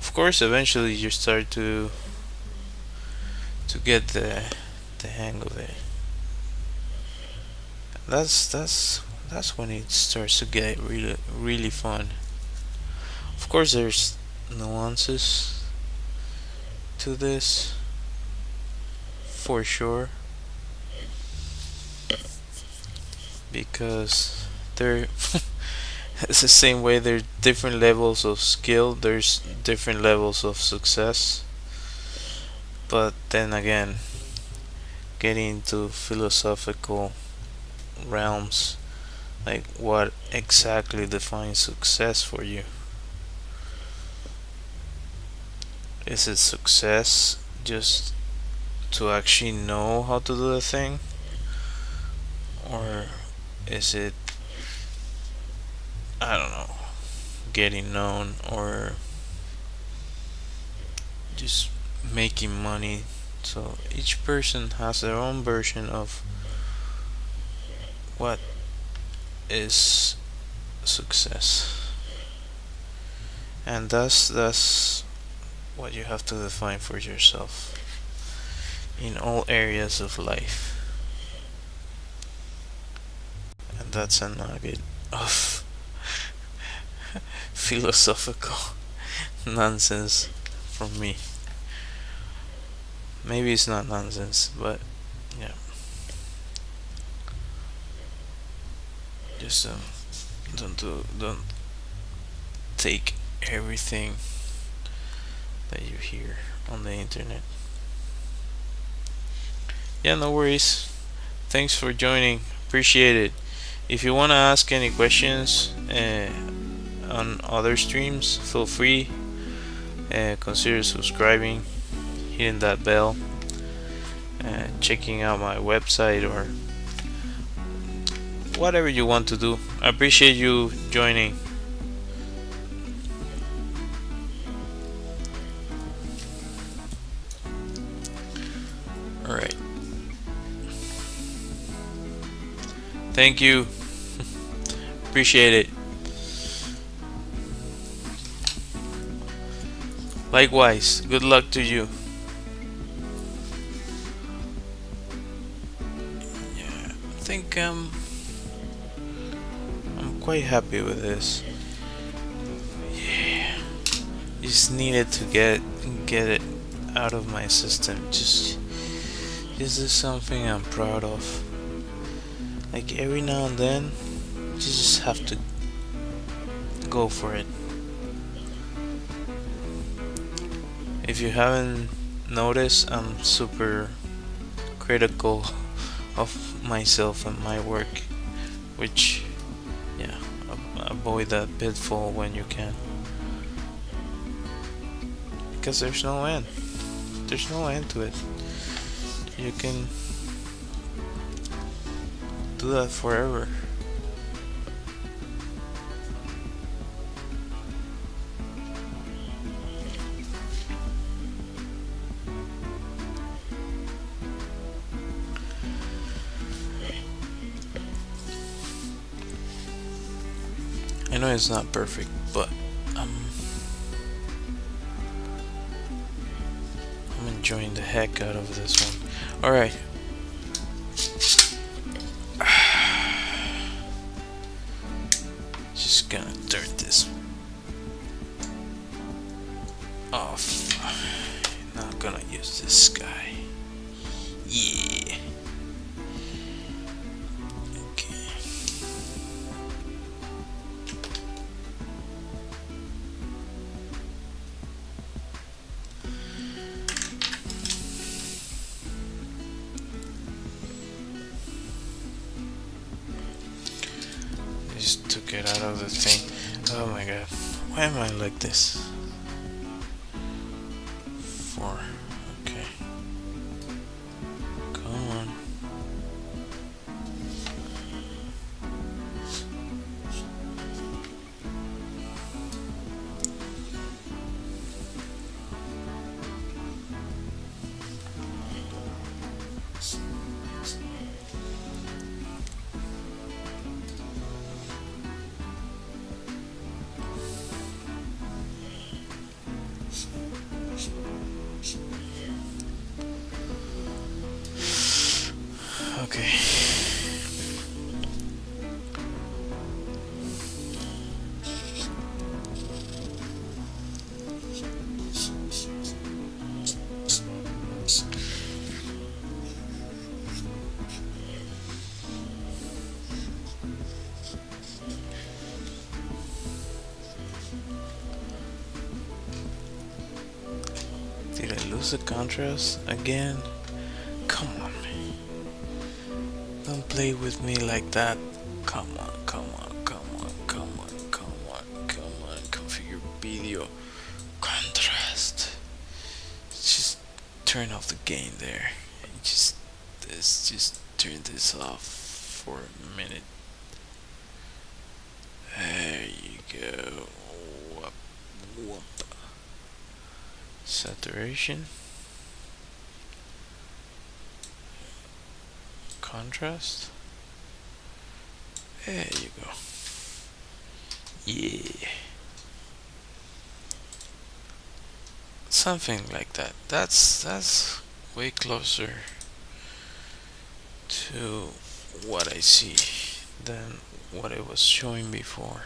Of course, eventually you start to get the hang of it. That's when it starts to get really fun. Of course, there's nuances to this for sure because there it's the same way there's different levels of skill, there's different levels of success. But then again, getting into philosophical realms, like what exactly defines success for you? Is it success just to actually know how to do the thing, or is it, I don't know, getting known, or just making money? So each person has their own version of what is success, and that's what you have to define for yourself in all areas of life. And that's a nugget of philosophical nonsense from me. Maybe it's not nonsense, but yeah, just don't take everything that you hear on the internet. Yeah, no worries. Thanks for joining. Appreciate it. If you want to ask any questions on other streams, feel free. Consider subscribing, hitting that bell, checking out my website, or whatever you want to do. I appreciate you joining. Alright. Thank you. Appreciate it. Likewise, good luck to you. Yeah, I think I'm quite happy with this. Yeah, just needed to get it out of my system. Just this is something I'm proud of. Like every now and then, you just have to go for it. If you haven't noticed, I'm super critical of myself and my work, which, yeah, avoid that pitfall when you can. because there's no end. There's no end to it. You can do that forever. I know it's not perfect, but I'm enjoying the heck out of this one. Alright. Just gonna turn this off. Not gonna use this guy. Yeah. Okay. Just took it out of the thing. Oh my god. Why am I like this? 4. Okay. Come on. Okay. Did I lose the contrast again? Come on, man. Don't play with me like that. Come on, come on, come on, come on, come on, come on. Configure video contrast. Just turn off the gain there. Just turn this off for a minute. There you go. Whoop, whoop. Saturation. Contrast. There you go. Yeah. Something like that. That's way closer to what I see than what it was showing before.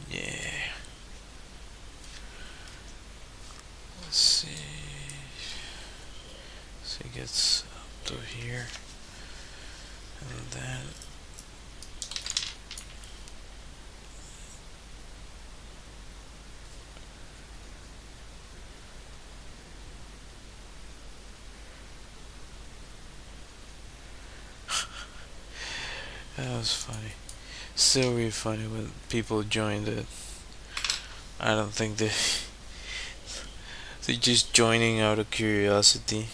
Yeah. Let's see. So it gets up to here, and then that was funny. Still really funny when people joined it. I don't think they're just joining out of curiosity.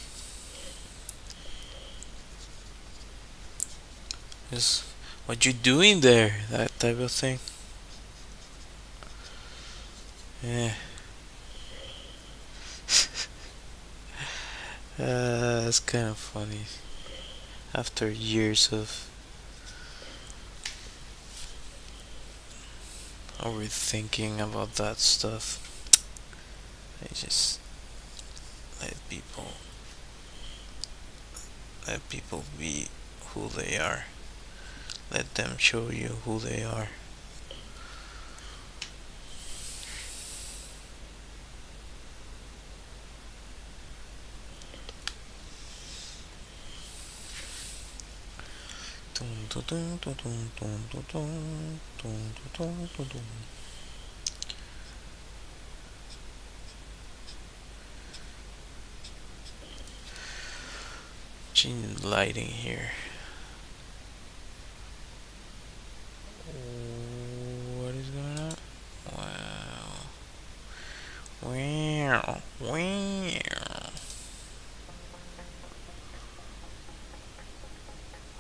Just what you doing there? That type of thing. Yeah. That's kind of funny. After years of overthinking about that stuff. I just let people let people be who they are. Let them show you who they are. Change the lighting here. What is going on? Wow. Wow. Wow.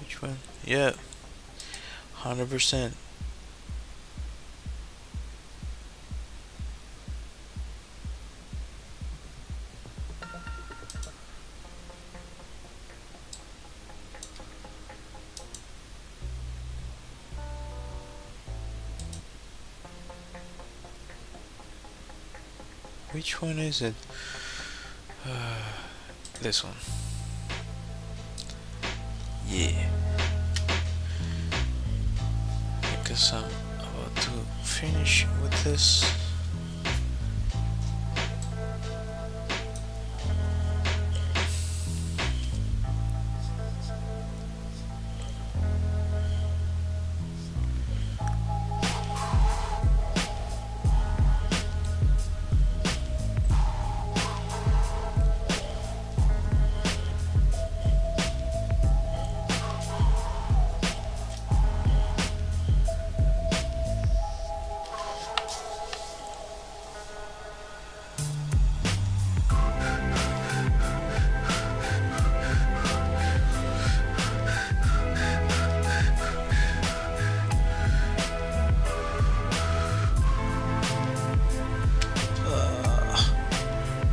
Which one? Yeah. 100%. Which one is it? This one. Yeah. Because I'm about to finish with this.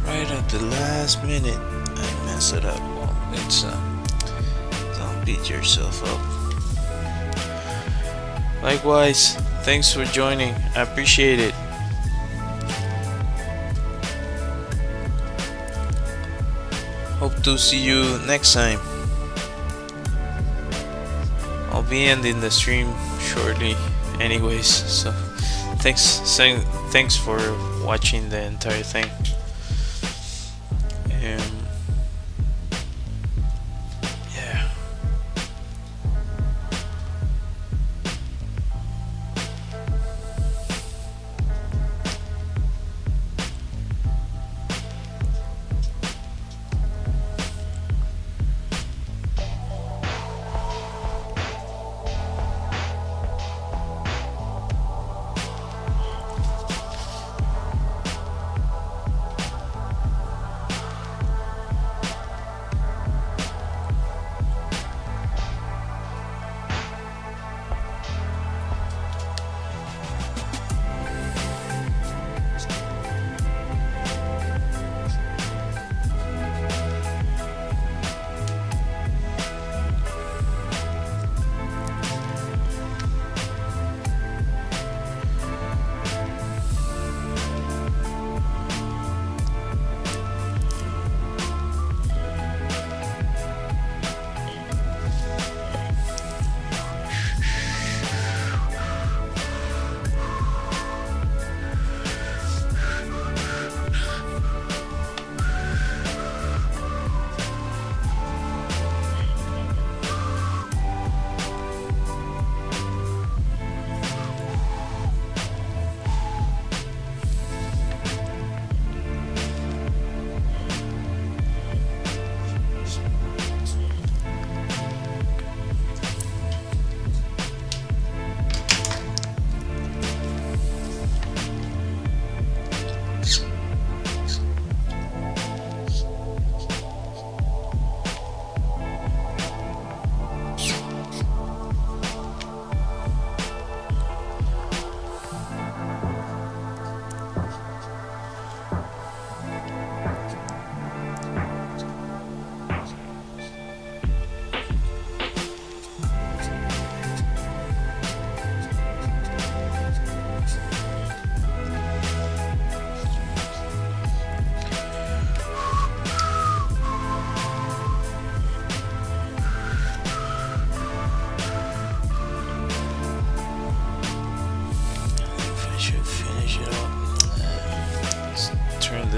Right at the last minute, I mess it up. Well, it's don't beat yourself up. Likewise, thanks for joining. I appreciate it. Hope to see you next time. I'll be ending the stream shortly, anyways. So, thanks for watching the entire thing. Yeah.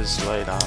this light on.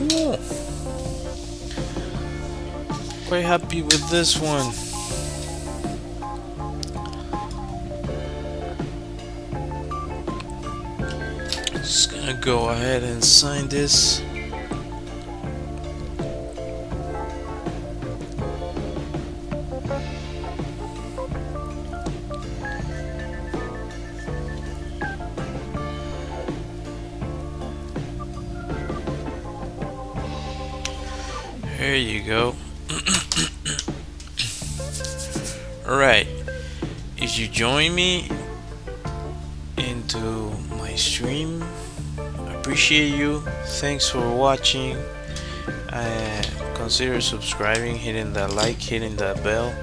Cool. Quite happy with this one. Just gonna go ahead and sign this. There you go. Alright, if you join me into my stream, I appreciate you. Thanks for watching. Consider subscribing, hitting that like, hitting that bell,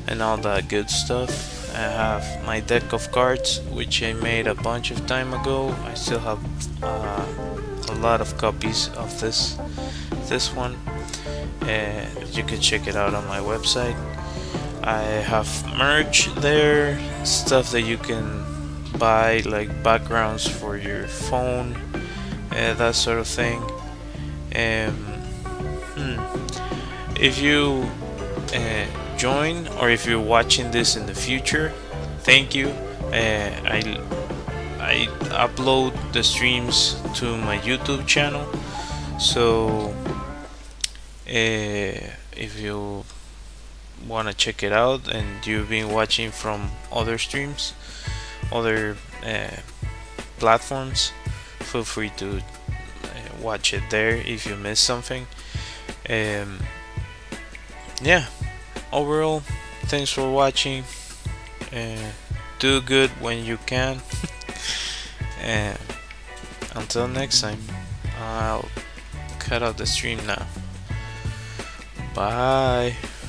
and all that good stuff. I have my deck of cards, which I made a bunch of time ago. I still have a lot of copies of this one. You can check it out on my website. I have merch there, stuff that you can buy like backgrounds for your phone, that sort of thing. Um, if you join, or if you're watching this in the future, thank you. I upload the streams to my YouTube channel, so if you want to check it out and you've been watching from other streams, other platforms, feel free to watch it there if you missed something. Um, yeah, overall, thanks for watching. Uh, do good when you can. And until next time, I'll cut out the stream now. Bye.